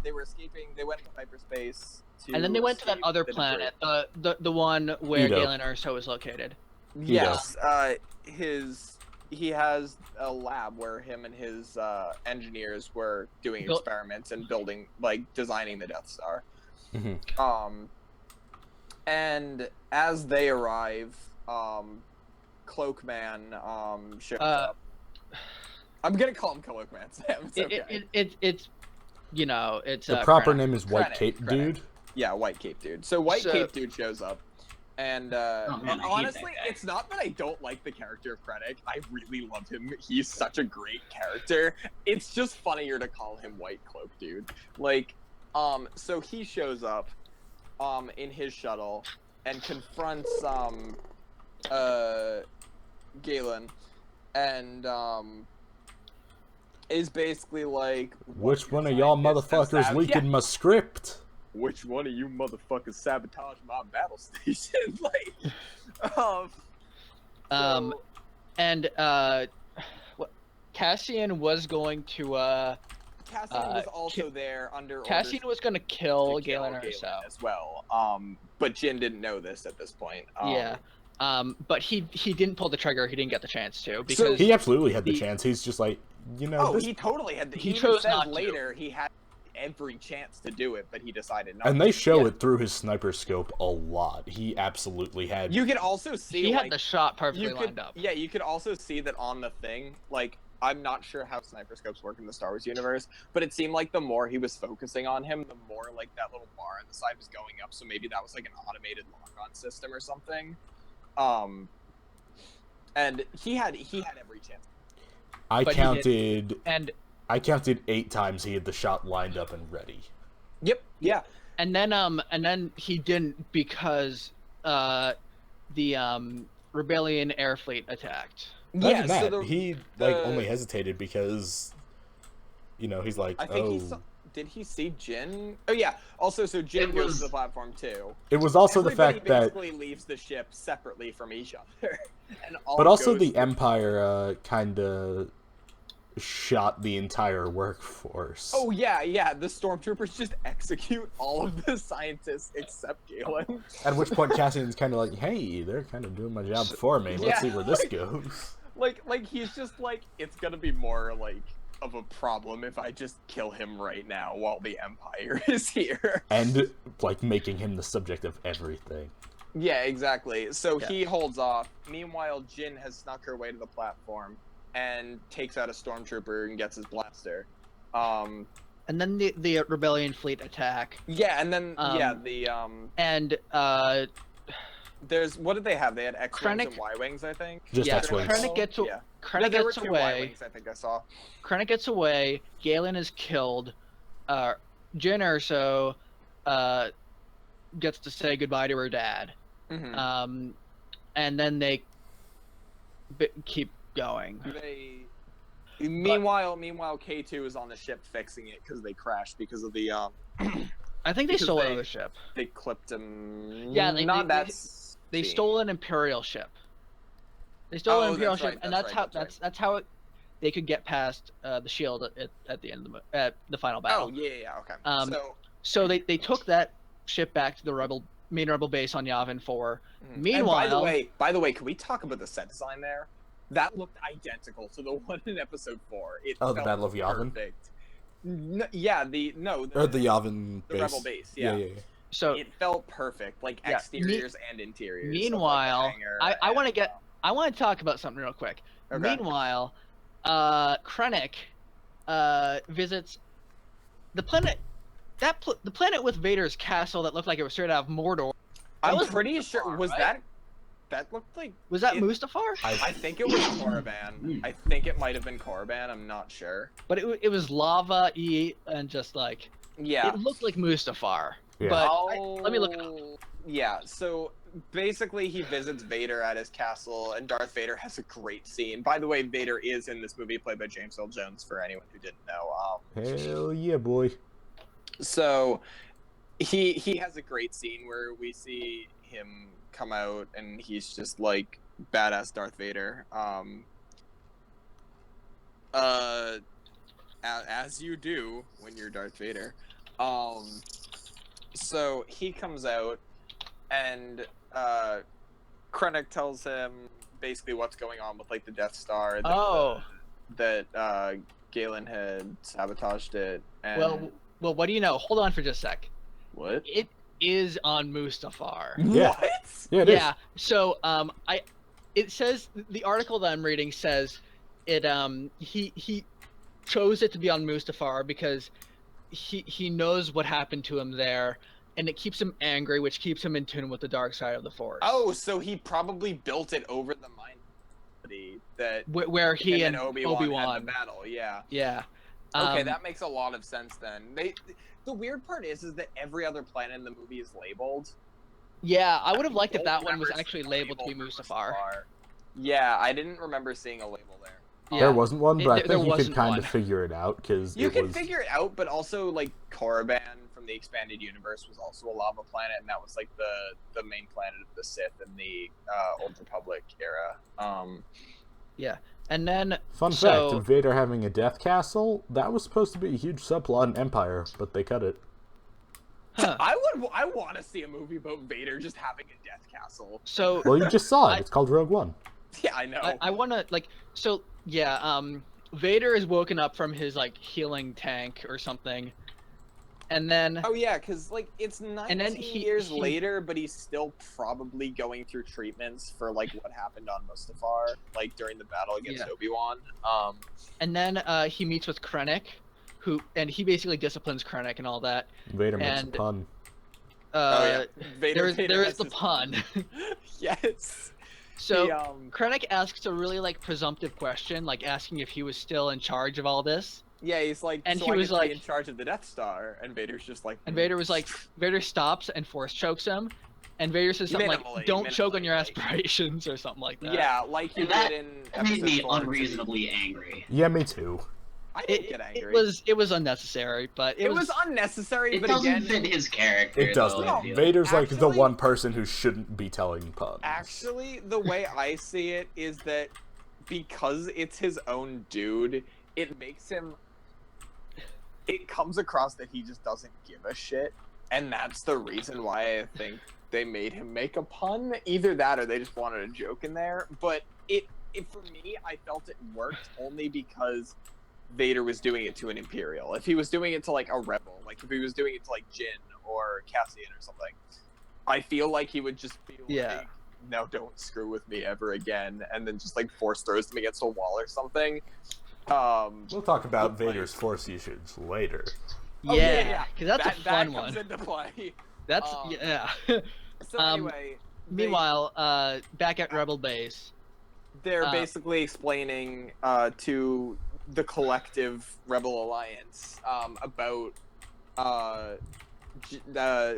They were escaping. They went to hyperspace. And then they went to that other planet, the one where Galen Erso is located. Yes, he has a lab where him and his engineers were doing experiments and designing the Death Star. Mm-hmm. And as they arrive, Cloakman shows up. I'm gonna call him Cloakman, Sam. It's okay. It's you know, it's the proper name is White Cape Dude. Yeah, White Cape Dude. So Cape Dude shows up, and man, honestly, it's not that I don't like the character of Krennic. I really love him. He's such a great character. It's just funnier to call him White Cloak Dude. Like, so he shows up, in his shuttle, and confronts Galen, and is basically like, which one of y'all motherfuckers leaking my script? Which one of you motherfuckers sabotaged my battle station? Cassian was going to Cassian was also there under Cassian was going to kill Galen Erso as well. But Jin didn't know this at this point. But he didn't pull the trigger. He didn't get the chance to because he absolutely had the chance. He's just like, he totally had. He chose says not later to. He had every chance to do it, but he decided not. And they show it through his sniper scope a lot. He absolutely had. You can also see he had the shot perfectly lined up. Yeah, you could also see that on the thing. Like, I'm not sure how sniper scopes work in the Star Wars universe, but it seemed like the more he was focusing on him, the more like that little bar on the side was going up. So maybe that was like an automated lock-on system or something. And he had every chance. I counted 8 times he had the shot lined up and ready. Yep. Yeah. And then he didn't because the Rebellion air fleet attacked. He only hesitated because he's like, I think did he see Jin? Oh yeah. Also, so Jin goes to the platform too. It was also the fact that basically leaves the ship separately from each other. But also the Empire kind of shot the entire workforce. Oh yeah. The stormtroopers just execute all of the scientists except Galen. At which point Cassian's kind of like, "Hey, they're kind of doing my job for me. Let's see where this goes." Like he's just like, it's gonna be more like of a problem if I just kill him right now while the Empire is here. And like making him the subject of everything. Yeah, exactly. So he holds off. Meanwhile, Jin has snuck her way to the platform and takes out a stormtrooper and gets his blaster. And then the Rebellion fleet attack. Yeah, and then there's, what did they have? They had X-wings and Y-wings, I think. Just X-wings. Krennic gets away. Y-wings, I think I saw. Krennic gets away. Galen is killed. Jyn Erso gets to say goodbye to her dad. Mm-hmm. And then they keep going. Meanwhile, K2 is on the ship fixing it because they crashed because of the I think they stole another ship. They clipped him. Yeah, they stole an Imperial ship. They stole an Imperial ship, and that's how they could get past the shield at the end of the final battle. Oh yeah, okay. So they took that ship back to the main rebel base on Yavin 4. And Meanwhile, by the way, can we talk about the set design there? That looked identical to the one in episode 4. It Oh, the felt Battle of Yavin? perfect. Yeah, Or the Yavin the base. rebel base. Yeah. so It felt perfect, like Yeah, exteriors and interiors. meanwhile, of, like, the hangar I want to and, get I want to talk about something real quick. Okay. Meanwhile, Krennic visits the planet the planet with Vader's castle that looked like it was straight out of Mordor. I'm was pretty sure Mustafar, was right? that looked like Was that It- Mustafar? I think it was Korriban. I think it might have been Korriban. I'm not sure. But it was lava and just like Yeah. it looked like Mustafar. Yeah. But Oh, let me look it up. Yeah, so basically he visits Vader at his castle, and Darth Vader has a great scene. By the way, Vader is in this movie, played by James Earl Jones, for anyone who didn't know. Hell yeah, boy. So he has a great scene where we see him come out, and he's just like badass Darth Vader. As you do when you're Darth Vader. So he comes out, and Krennic tells him basically what's going on with like the Death Star. That Galen had sabotaged it. And Well, what do you know? Hold on for just a sec. what? It is on Mustafar. Yeah. What? Yeah, it is. Yeah. So it says the article that I'm reading says it he chose it to be on Mustafar because he knows what happened to him there, and it keeps him angry, which keeps him in tune with the dark side of the Force. Oh, so he probably built it over the mine that where he him and Obi-Wan had the battle. Yeah. Yeah. Okay, that makes a lot of sense then. The weird part is that every other planet in the movie is labeled. Yeah, I would have liked if don't that one was remember actually seeing a labeled to be label for Mustafar. Yeah, I didn't remember seeing a label there. Yeah. There wasn't one, but I There think you could wasn't kind one. of figure it out because You it can was. figure it out, but also like Korriban from the expanded universe was also a lava planet, and that was like the main planet of the Sith in the Old Republic era. And then Fun so- fact: Vader having a death castle, that was supposed to be a huge subplot in Empire, but they cut it. huh, I want to see a movie about Vader just having a death castle. so Well, you just saw it. I- It's called Rogue One. Yeah, I know. I want to Vader is woken up from his like healing tank or something, and then Oh yeah, because like it's 19 then years he- later, but he's still probably going through treatments for like what happened on Mustafar, like during the battle against Yeah. Obi-Wan. he meets with Krennic, and he basically disciplines Krennic and all that. Vader makes a And- pun. Vader There has is the his- pun. Yes. So The, Krennic asks a really like presumptive question, like asking if he was still in charge of all this. yeah, he's like, And so he I was get to be like- in charge of the Death Star, and Vader's just like, And Vader was like, Vader stops and force chokes him, and Vader says something like, Minimally, "Don't choke on your like- aspirations" or something like that. yeah, like you And that did in It made episode me 4 and 2. unreasonably angry. Yeah, me too. I didn't get angry. It was unnecessary, but It was unnecessary, It but doesn't again, fit his character. It doesn't. though, I feel. Vader's like the Actually- one person who shouldn't be telling puns. actually, the way I see it is that because it's his own dude, it makes him. It comes across that he just doesn't give a shit, and that's the reason why I think they made him make a pun. Either that, or they just wanted a joke in there. But it for me, I felt it worked only because Vader was doing it to an Imperial. If he was doing it to like a rebel, like if he was doing it to like Jin or Cassian or something, I feel like he would just be like, Yeah. no, don't screw with me ever again, and then just like force throws them against a wall or something. We'll talk about But, like- Vader's Force usage later. Oh, yeah, because that's that, a fun that comes one. into play. That's um, yeah. So Meanwhile, anyway, back at Rebel Base, they're basically explaining to the collective Rebel Alliance about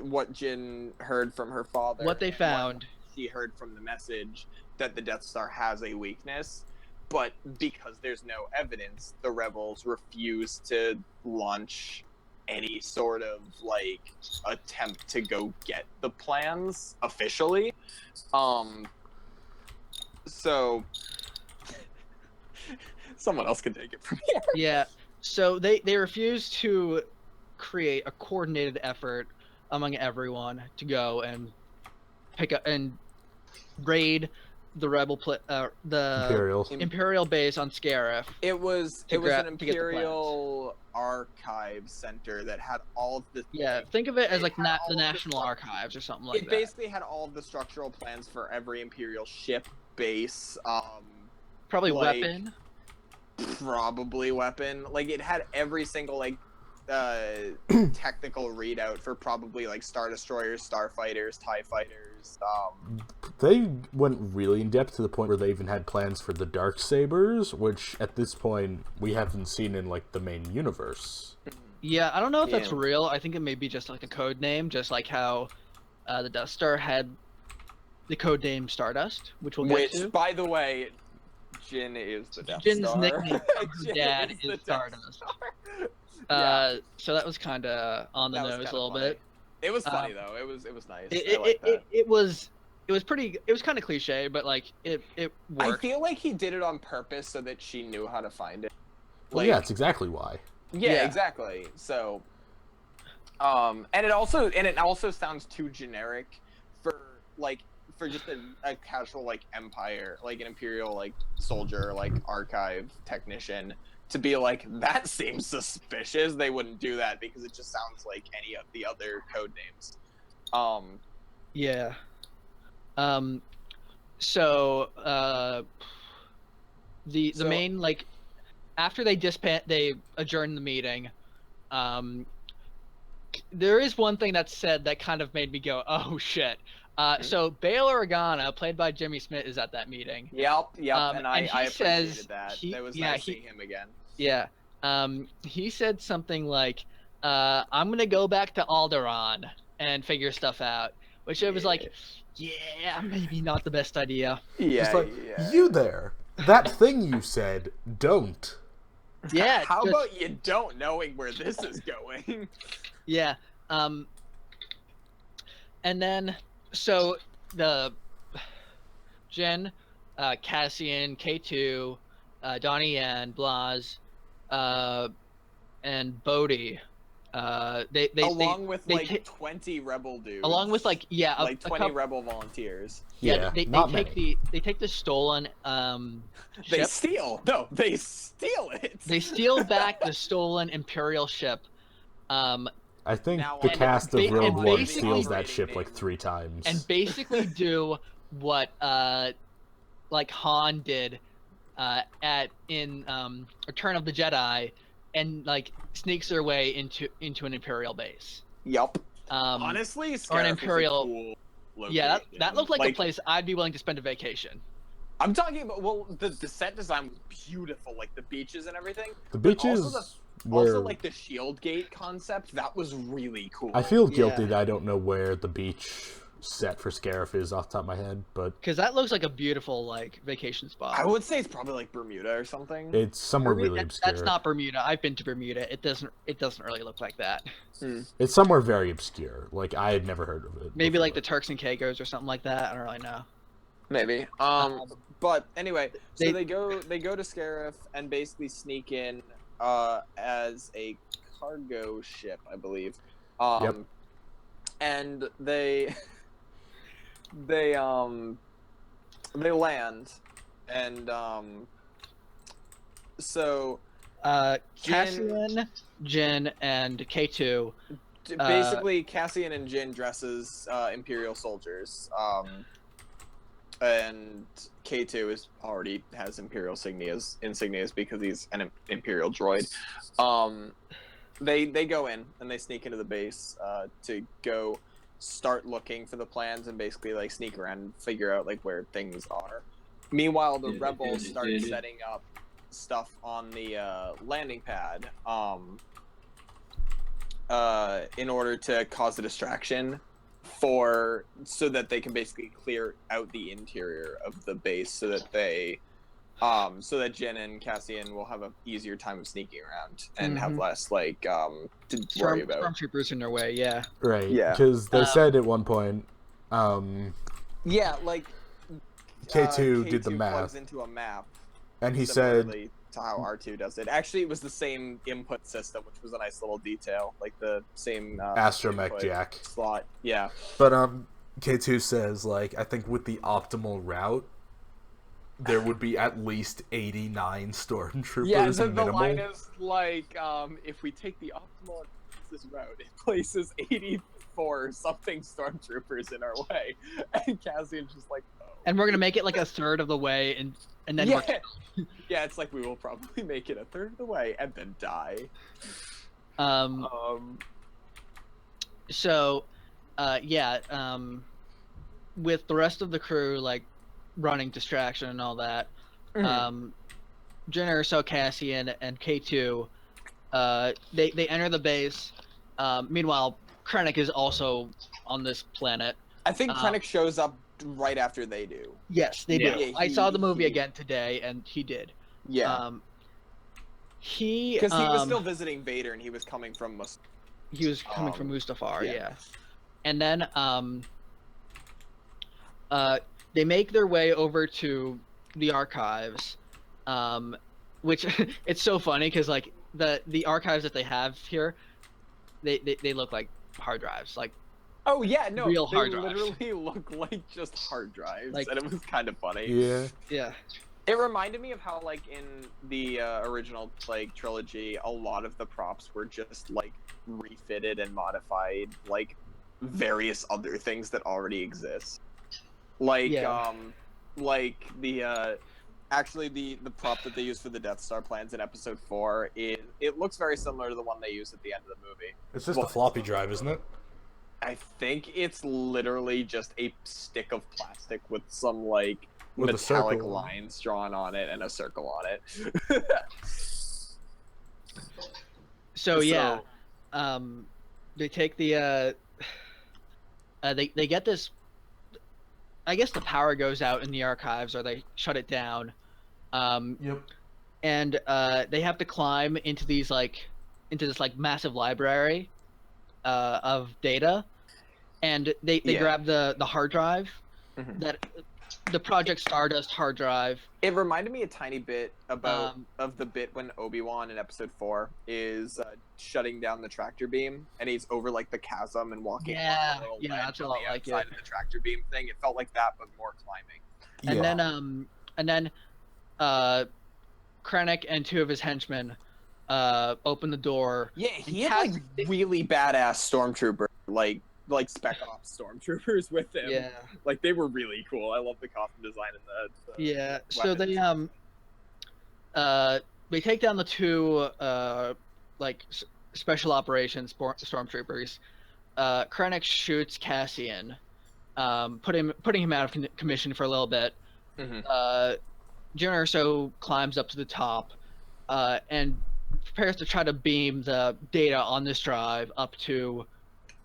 what Jin heard from her father. what they and found. she heard from the message that the Death Star has a weakness, but because there's no evidence, the rebels refuse to launch any sort of like attempt to go get the plans officially. So someone else can take it from here. Yeah. So they refuse to create a coordinated effort among everyone to go and pick up and raid the the Imperial base on Scarif. It was To an get the Imperial archive center that had all of the Yeah, think of it as It like had all the of the National stuff. Archives or something like It that. basically had all of the structural plans for every Imperial ship, base, Probably like- weapon. probably weapon. Like it had every single like technical readout for probably like Star Destroyers, Starfighters, TIE Fighters. They went really in depth to the point where they even had plans for the Darksabers, which at this point we haven't seen in like the main universe. Yeah, I don't know if that's Yeah. real. I think it may be just like a code name, just like how the Death Star had the code name Stardust, which we'll get Which, to. by the way, Jin is the Death Jin's Star. nickname from her Jin dad the is Death Stardust. Star. So that was kind of on the That was nose a kinda little funny. bit. It was funny though. It was nice. I It like that. was pretty. It was kind of cliche, but like it I worked. feel like he did it on purpose so that she knew how to find it. Well, yeah, that's exactly why. Yeah, Yeah. exactly. So, and it also sounds too generic for just a casual like empire, like an imperial like soldier, like archive technician to be like, that seems suspicious. They wouldn't do that because it just sounds like any of the other code names. Yeah. So the So- main like after they adjourn the meeting, there is one thing that's said that kind of made me go, oh shit. So Bail Organa, played by Jimmy Smith, is at that meeting. Yep, And I he appreciated says that. he- It was yeah, nice he- seeing him again. Yeah. He said something like, I'm gonna go back to Alderaan and figure stuff out. Which I was like, yeah, maybe not the best idea. Yeah, Just like, yeah. you there. That thing you said, don't. Yeah. How just- about you don't knowing where this is going? Yeah. And then so the Jen, Cassian, K2, Donnie Yen, Blas, and Bodhi. They along with they like ta- 20 rebel dudes. along with like yeah, a, like a 20 couple, rebel volunteers. yeah, they not take many. they take the stolen They ship. steal. No, they steal it. They steal back the stolen Imperial ship. I think Now the on- cast of and Rogue One basically- steals that ship like 3 times. And basically do what like Han did in Return of the Jedi, and like sneaks their way into an Imperial base. Yup. or Honestly, an Scarif is a Imperial. cool Yeah, location. that looked like a place I'd be willing to spend a vacation. I'm talking about. Well, the set design was beautiful, like the beaches and everything. the But beaches also were... like the shield gate concept, that was really cool. I feel guilty Yeah. that I don't know where the beach set for Scarif is off the top of my head, but Because that looks like a beautiful like vacation spot. I would say it's probably like Bermuda or something. it's somewhere Bermuda- really obscure. That's not Bermuda. I've been to Bermuda. It doesn't really look like that. It's somewhere very obscure. Like, I had never heard of it. Maybe like the before. Turks and Caicos or something like that. I don't really know. Maybe. But anyway, so they- they go to Scarif and basically sneak in as a cargo ship, I believe. Yep. And they land, and so Cassian, Jin, and K2. basically Cassian and Jin dresses Imperial soldiers. And K2 already has Imperial insignias because he's an Imperial droid. They go in and they sneak into the base to go start looking for the plans and basically like sneak around and figure out like where things are. Meanwhile, the rebels start setting up stuff on the landing pad in order to cause a distraction so that they can basically clear out the interior of the base so that so that Jin and Cassian will have an easier time of sneaking around and have less like to worry about. Stormtroopers in their way. Yeah. Right, Yeah. because they said at one point, Yeah, like K2 did the K2 math, plugs into a map. and he said similarly to how R2 does it. Actually, it was the same input system, which was a nice little detail, like the same Astromech input jack. slot. Yeah. But K2 says, like, I think with the optimal route, there would be at least 89 stormtroopers Yeah, the minimal. line is like, if we take the optimal this route, it places 84 something stormtroopers in our way, and Cassian's just like, oh. And we're gonna make it like a third of the way, and then Yeah. Yeah, it's like we will probably make it a third of the way and then die. So, with the rest of the crew like running distraction and all that, Jyn Erso, Cassian, and K2, they enter the base. Meanwhile, Krennic is also on this planet. I think Krennic shows up right after they do. Yes, they Yeah. do. Yeah, I saw the movie he- again today, and he did. Yeah, He because he was still visiting Vader and he was coming from he was coming from Mustafar, yeah. yeah. And then they make their way over to the archives, which it's so funny because like the archives that they have here, they look like hard drives, like Oh yeah, no, Real they hard drives. literally look like just hard drives, Like- and it was kind of funny. Yeah. yeah. It reminded me of how, like, in the original like trilogy, a lot of the props were just like refitted and modified, like various other things that already exist. Like, Yeah. like the actually the prop that they use for the Death Star plans in Episode 4 it looks very similar to the one they use at the end of the movie. It's just Well- a floppy drive, isn't it? I think it's literally just a stick of plastic with some like With a metallic circle. lines drawn on it and a circle on it. So yeah, they take the they get this. I guess the power goes out in the archives, or they shut it down. Yep. And they have to climb into these into this massive library of data, and they Yeah. grab the hard drive Mhm. that the Project Stardust hard drive. It reminded me a tiny bit about Um, of the bit when Obi-Wan in Episode 4 is shutting down the tractor beam, and he's over like the chasm and walking. Yeah, along the little yeah, ledge that's a on lot the like outside it. of the tractor beam thing. It felt like that, but more climbing. And then Krennic and two of his henchmen open the door. Yeah, he And had like really badass stormtrooper, like Spec Ops stormtroopers with him. Yeah. Like they were really cool. I love the costume design and the Yeah. So weapons. they take down the two special operations stormtroopers. Krennic shoots Cassian, putting him out of commission for a little bit. Mhm. Jyn Erso climbs up to the top, and prepares to try to beam the data on this drive up to.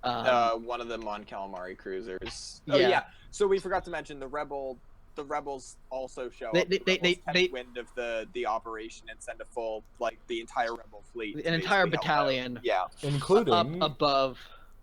One of the Mon Calamari cruisers. Oh Yeah. yeah. So we forgot to mention the rebels also show They- up. The they- rebels they- catch wind of the operation and send a full the entire rebel fleet. to An entire basically help out. battalion Yeah. Including up above.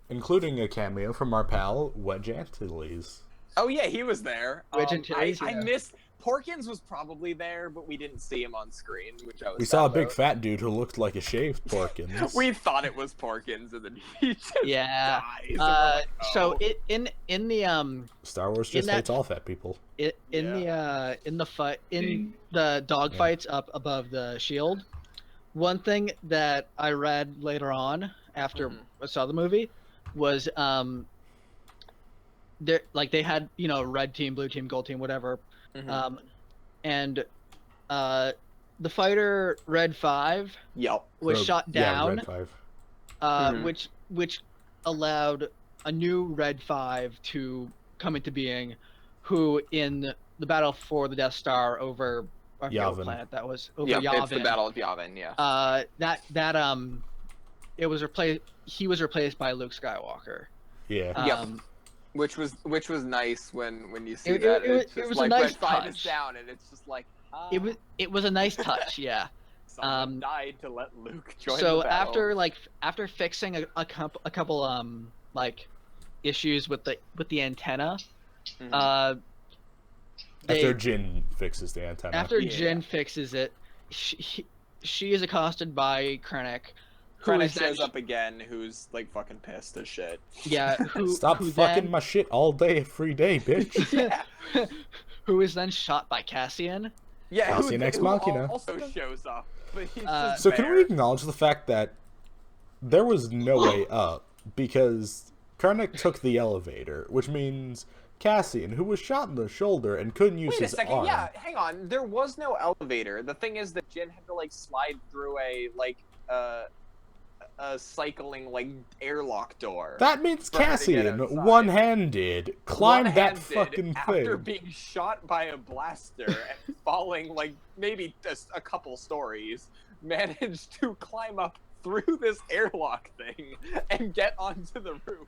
including a cameo from our pal Wedge Antilles. Oh yeah, he was there. Wedge Antilles, I yeah. missed Porkins was probably there, but we didn't see him on screen, which I was. We saw a sad big about. fat dude who looked like a shaved Porkins. We thought it was Porkins, and then he just Yeah. dies. And we're like, So oh. in the Star Wars in just that- hates all fat people. in the fight in the dogfights up above the shield, one thing that I read later on after I saw the movie was they had red team, blue team, gold team, whatever, Mhm. and the fighter Red 5 Yep. was Or- shot Yeah, down, Red 5. Mhm. which allowed a new Red 5 to come into being, who in the battle for the Death Star over I forget what Yavin. planet that was over Yep. Yavin. It's the Battle of Yavin. Yeah. It was replaced. He was replaced by Luke Skywalker. Yeah. Yep. Um, Which was nice when you see It- that. it- It's it just was a like nice Red 5 is touch. down, and it's just like it was a nice touch, yeah. someone died to let Luke join. So the battle. after fixing a couple issues with the antenna, Mhm. they, After Jin fixes the antenna. after Yeah. Jin fixes it, she is accosted by Krennic. who Krennic is then- shows up again, who's like fucking pissed as shit. Yeah, Stop who fucking then, my shit all day, every day, bitch. Yeah, who is then shot by Cassian. yeah. Cassian Ex Machina. Also shows up, but he's Uh, just So can there. we acknowledge the fact that there was no way up because Krennic took the elevator, which means Cassian, who was shot in the shoulder and couldn't use Wait a his second, arm. yeah, hang on. There was no elevator. The thing is that Jin had to like slide through a cycling like airlock door. That means For her to get Cassian, outside. one-handed, climbed that One-handed fucking after thing. being shot by a blaster and falling like maybe just a couple stories, managed to climb up through this airlock thing and get onto the roof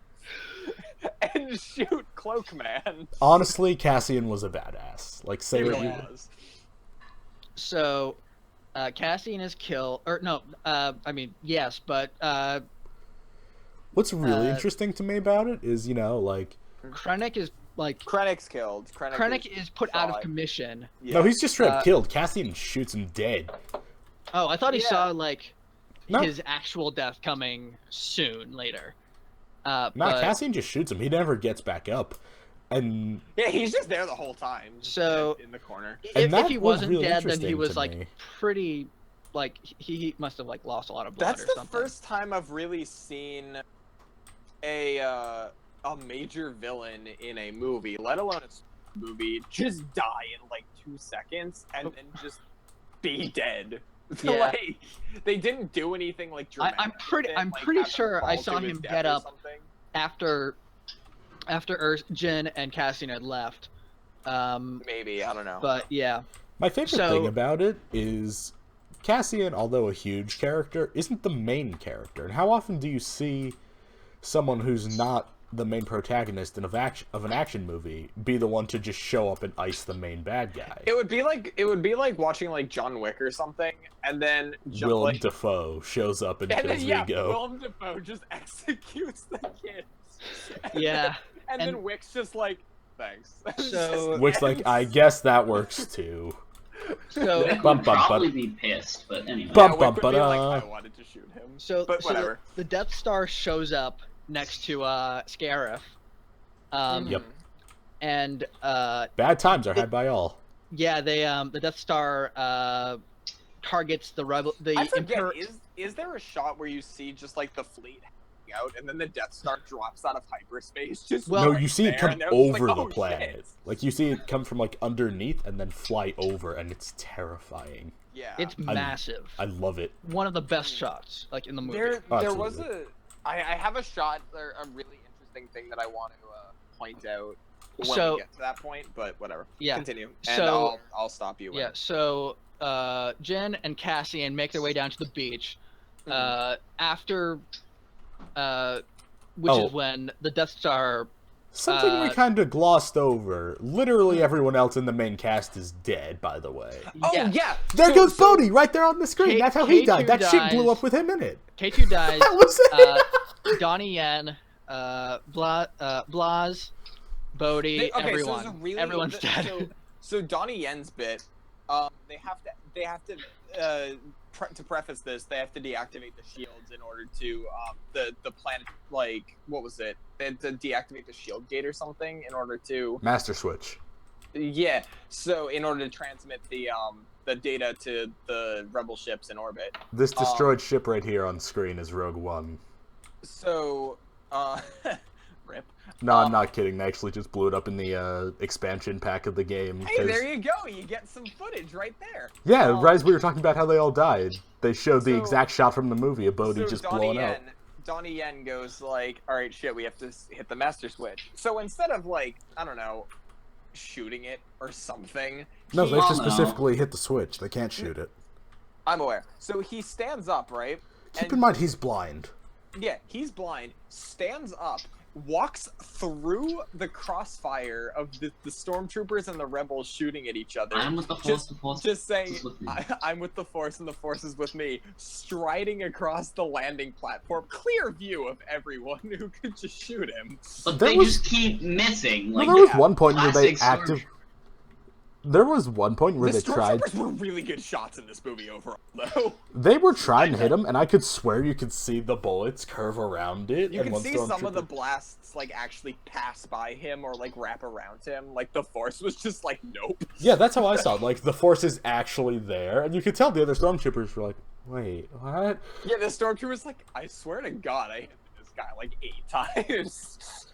and shoot Cloakman. Honestly, Cassian was a badass. Like, say It what really you... was. So, Cassian is killed, or no, I mean yes, but What's really Uh, interesting to me about it is, you know, like... Krennic is like Krennic's killed. Krennic is put out of shot. commission. Yeah. No, he's just straight up Uh, killed. Cassian shoots him dead. Oh, I thought he Yeah. saw like No. his actual death coming soon later. Nah, But- Cassian just shoots him. He never gets back up. And Yeah, he's just there the whole time. just So- dead in the corner. And If that he was wasn't really dead, then he interesting was to like me. pretty, like he must have like lost a lot of blood That's or the something. first time I've really seen a major villain in a movie, let alone a movie, just die in like 2 seconds and then just be dead. Yeah. Like they didn't do anything like dramatic. I'm pretty- with it, I'm like, pretty have him sure I fall saw to his him death get or up. something. After Jin and Cassian had left. Maybe, I don't know. But yeah, my favorite So- thing about it is Cassian, although a huge character, isn't the main character. And how often do you see someone who's not the main protagonist of an action movie be the one to just show up and ice the main bad guy? It would be like watching like John Wick or something, and then Willem like, Dafoe shows up and and kills then yeah, Vigo. Willem Dafoe just executes the kids. yeah. And And- then Wick's just like, thanks. So- Which, like, I guess that works too. So Vic Bum, would bum, probably bum. be pissed, but anyway. Bum, Wick bum, would be like, ba-da. I wanted to shoot him. so but so whatever. the Death Star shows up next to Scarif. Yep. And Bad times are had by all. yeah, they the Death Star targets the rebel the I forget. Emperor. Is there a shot where you see just like the fleet hanging out, and then the Death Star drops out of hyperspace? Just Well- No, right you see it there, come and they're just over like, the "Oh, planet. shit." Like, you see it come from, like, underneath and then fly over, and it's terrifying. Yeah. It's massive. I love it. One of the best shots like in the movie. There was Absolutely. I have a shot, a really interesting thing that I want to point out when So- we get to that point, but whatever. Yeah. Continue. And So- I'll stop you. when- Yeah, so Jen and Cassian make their way down to the beach. After which Oh. is when the Death Star Something we kind of glossed over. Literally Hmm. everyone else in the main cast is dead, by the way. Oh yeah, yeah. There So- goes so- Bodhi, right there on the screen. K- That's how he K2 died. That shit blew dies. up with him in it. K2 dies. That was it. Donnie Yen, Blas, Bodhi, Okay, so everyone. it's a really, Everyone's dead. So Donnie Yen's bit, they have to to preface this, they have to deactivate the shields in order to the planet, like, what was it? They had to deactivate the shield gate or something in order to Master Switch. yeah. So in order to transmit the data to the rebel ships in orbit. This destroyed ship right here on screen is Rogue One. So rip. No, I'm not kidding. They actually just blew it up in the expansion pack of the game. Hey, 'cause- there you go. You get some footage right there. Yeah, Um, right as we were talking about how they all died. They showed the So- exact shot from the movie of Bodhi So just Donnie blowing up. Donnie Yen goes like, "All right, shit, we have to hit the master switch." So instead of like, I don't know, shooting it or something, No, they have to Oh, no. specifically hit the switch. They can't shoot it. I'm aware. So he stands up, right? Keep in mind, he's blind. Yeah, he's blind. Stands up, walks through the crossfire of the stormtroopers and the rebels shooting at each other. I'm with the force. Just- The force Just saying, is with me. I'm with the Force and the Force is with me, striding across the landing platform, clear view of everyone who could just shoot him. But There they was- just keep missing. No, Like there was yeah, one point where they classic active. There was one point where The they tried. stormtroopers were really good shots in this movie overall, though. They were trying to hit him, and I could swear you could see the bullets curve around it. You and can one see some of the stormtrooper- blasts like actually pass by him or like wrap around him. Like the force was just like, nope. Yeah, that's how I saw it. Like the force is actually there, and you could tell the other stormtroopers were like, "Wait, what?" Yeah, the stormtrooper's like, I swear to God, I hit this guy like 8 times.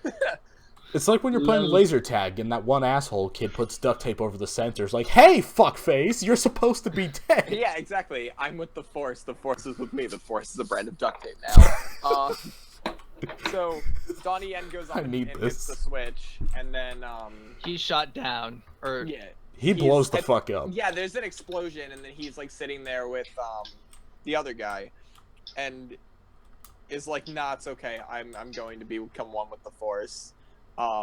It's like when you're playing No. laser tag, and that one asshole kid puts duct tape over the sensors. Like, "Hey, fuckface, you're supposed to be dead." Yeah, exactly. I'm with the force. The force is with me. The force is a brand of duct tape now. So Donnie Yen goes up I and need hits this. the switch, and then He's shot down, or yeah. He blows the and- fuck up. Yeah, there's an explosion, and then he's like sitting there with the other guy, and is like, "Nah, it's okay. I'm going to become one with the force."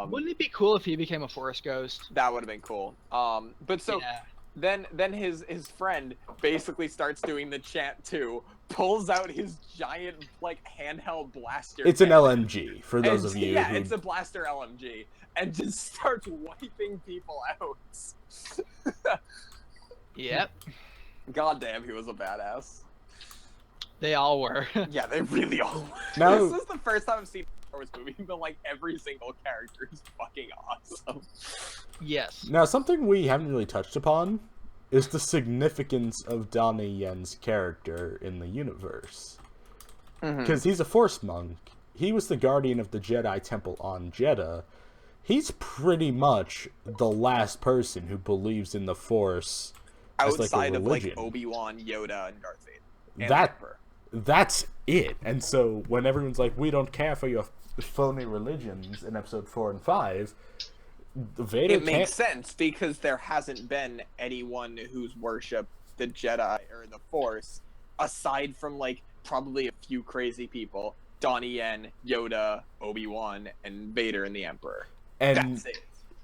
wouldn't it be cool if he became a forest ghost? That would have been cool. But so yeah. then his friend basically starts doing the chant too, pulls out his giant like handheld blaster. It's an cannon, LMG for those and- of you Yeah, who. it's a blaster LMG, and just starts wiping people out. Yep. God damn, he was a badass. They all were. Yeah, they really all. Now- This is the first time I've seen a Star Wars movie, but like every single character is fucking awesome. Yes. Now, something we haven't really touched upon is the significance of Donnie Yen's character in the universe. Because he's a Force monk. He was the guardian of the Jedi Temple on Jeddah. He's pretty much the last person who believes in the Force as like a Outside of like religion. Obi-Wan, Yoda, and Darth Vader. And That- Emperor. That's it. And so when everyone's like, "We don't care for your phony religions" in episode 4 and 5, Vader It can't. makes sense because there hasn't been anyone who's worshipped the Jedi or the Force aside from like probably a few crazy people: Donnie Yen, Yoda, Obi-Wan, and Vader and the Emperor. And That's it.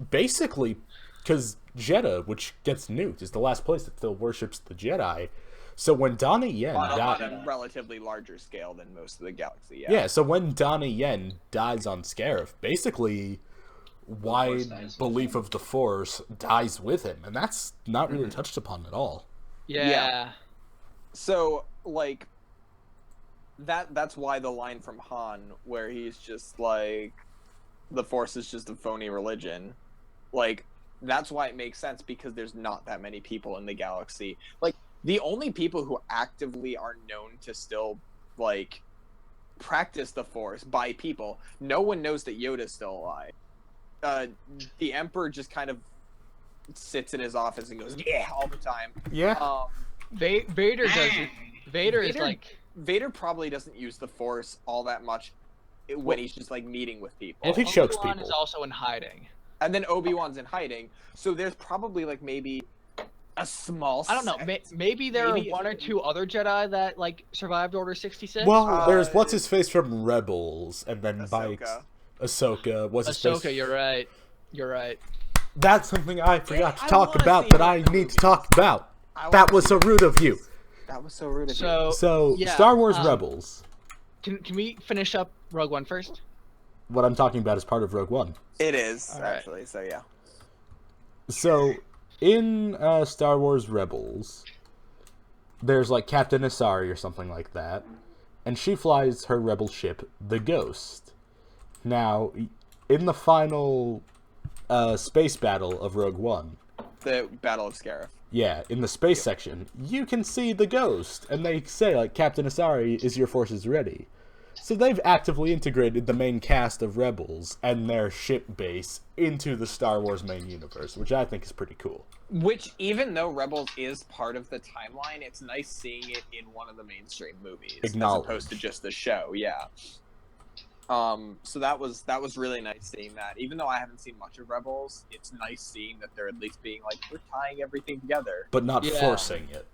basically, because Jeddah, which gets nuked, is the last place that still worships the Jedi. So when Donnie Yen On died, a relatively larger scale than most of the galaxy. yeah. So when Donnie Yen dies on Scarif, basically, Force wide dies. belief of the Force dies with him, and that's not really Mm-hmm. touched upon at all. Yeah. So like that's why the line from Han where he's just like the Force is just a phony religion, like that's why it makes sense because there's not that many people in the galaxy. Like the only people who actively are known to still like practice the Force by people, no one knows that Yoda's still alive. The Emperor just kind of sits in his office and goes yeah all the time. Yeah. Vader does it. Vader is Vader- like, Vader probably doesn't use the Force all that much when he's just like meeting with people. Well, he chokes Obi-Wan people. is also in hiding. And then Obi-Wan's in hiding, so there's probably like maybe a small. I don't know. set. Maybe there Maybe- are one or two other Jedi that like survived Order 66. Well, there's Uh, what's his face from Rebels, and then Ahsoka. Ahsoka. What's his face? Ahsoka, you're right. You're right. That's something I forgot to I talk wanna about see that her I in the need to movie. talk about. I That wanna was see- so rude of you. That was so rude of you. So, So, yeah, Star Wars um, Rebels. can we finish up Rogue One first? What I'm talking about is part of Rogue One. It is All right. actually. So yeah. So, in Star Wars Rebels, there's like Captain Asari or something like that, and she flies her rebel ship, the Ghost. Now, in the final space battle of Rogue One, The Battle of Scarif. yeah, in the space section, you can see the Ghost, and they say, like, Captain Asari, is your forces ready? So they've actively integrated the main cast of Rebels and their ship base into the Star Wars main universe, which I think is pretty cool. Which, even though Rebels is part of the timeline, it's nice seeing it in one of the mainstream movies as Acknowledged. opposed to just the show. Yeah. So that was really nice seeing that. Even though I haven't seen much of Rebels, it's nice seeing that they're at least being like, we're tying everything together. But not Yeah. forcing it.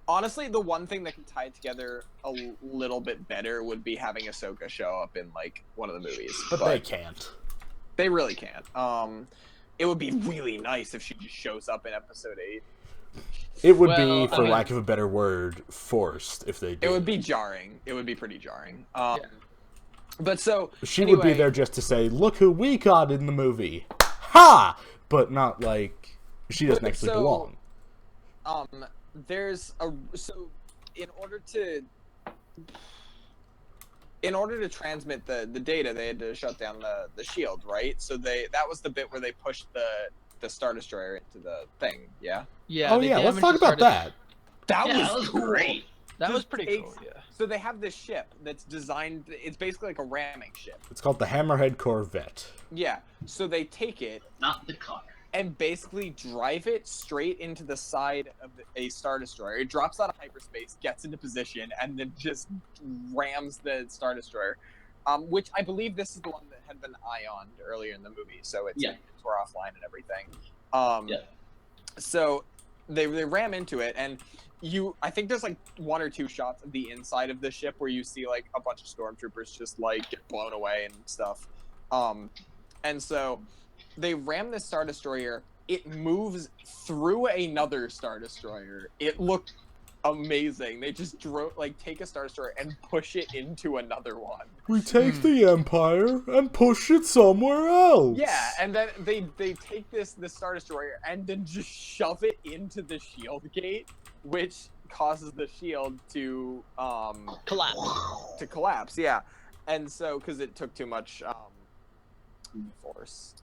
Honestly, the one thing that can tie it together a little bit better would be having Ahsoka show up in like one of the movies. But they can't. They really can't. It would be really nice if she just shows up in episode 8. It would Well, be, I for mean- lack of a better word, forced if they did. It would be jarring. It would be pretty jarring. But so She would be anyway, there just to say, look who we got in the movie. Ha! But not like, She doesn't But actually so- belong. There's a so in order to transmit the data, they had to shut down the shield, right? So that was the bit where they pushed the Star Destroyer into the thing. Yeah, Yeah. Oh they yeah, let's damaged talk the about Stardust- that. That was great. That was Just pretty takes- cool. Yeah. So they have this ship that's designed. It's basically like a ramming ship. It's called the Hammerhead Corvette. Yeah. So they take it Not the car. and basically drive it straight into the side of a Star Destroyer. It drops out of hyperspace, gets into position, and then just rams the Star Destroyer. Which I believe this is the one that had been ioned earlier in the movie, so it's tore offline and everything. Yeah. So they ram into it, and I think there's like one or two shots of the inside of the ship where you see like a bunch of stormtroopers just like get blown away and stuff. And so they ram this Star Destroyer. It moves through another Star Destroyer. It looked amazing. They just take a Star Destroyer and push it into another one. We take the Empire and push it somewhere else. Yeah, and then they take this Star Destroyer and then just shove it into the shield gate, which causes the shield to Collapse. Yeah, and so because it took too much force.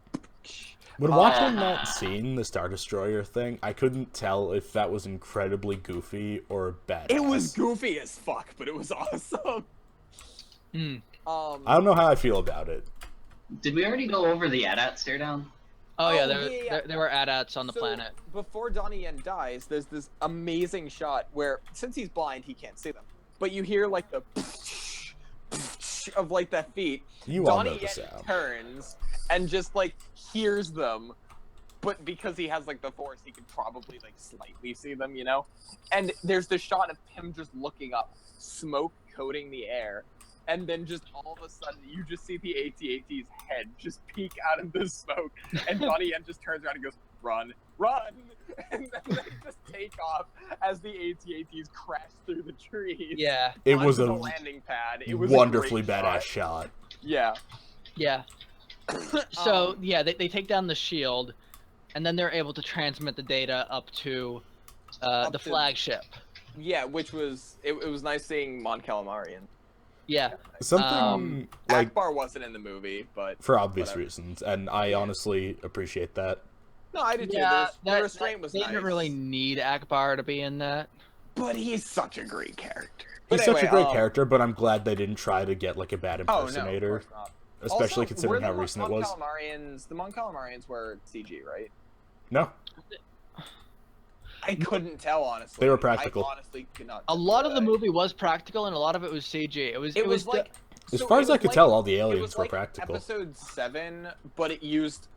When watching that scene, the Star Destroyer thing, I couldn't tell if that was incredibly goofy or badass. It was goofy as fuck, but it was awesome. Mm. I don't know how I feel about it. Did we already go over the AT-AT stare down? Oh yeah, yeah. there were AT-ATs on the So, planet. Before Donnie Yen dies, there's this amazing shot where, since he's blind, he can't see them. But you hear like the of like the feet. You all know Donnie the Yen sound. turns and just like hears them, but because he has like the force, he could probably like slightly see them, you know. And there's this shot of him just looking up, smoke coating the air. And then just all of a sudden, you just see the AT-AT's head just peek out of the smoke, and Donnie Yen just turns around and goes, "Run, run!" And then they just take off as the AT-ATs crash through the trees. Yeah. It was onto a the landing pad. It was a wonderfully great badass shot. Yeah. Yeah. So yeah, they take down the shield, and then they're able to transmit the data up to Up the to- flagship. Yeah, which was it was nice seeing Mon Calamari. Yeah. Something like Akbar wasn't in the movie, but for obvious whatever. reasons, and I honestly appreciate that. No, I did too. Yeah, The restraint was they nice. didn't really need Akbar to be in that. But he's such a great character. He's But such a anyway, great character, but I'm glad they didn't try to get like a bad Oh no, impersonator, of course not. especially Also, considering were how the recent it Mon was. Calamarians, the Mon Calamarians were CG, right? No, I couldn't tell honestly. They were practical. I honestly could not. A lot of the movie was practical, and a lot of it was CG. It was like as so far it as I was could like- tell, all the it aliens was were like practical. Episode 7, but it used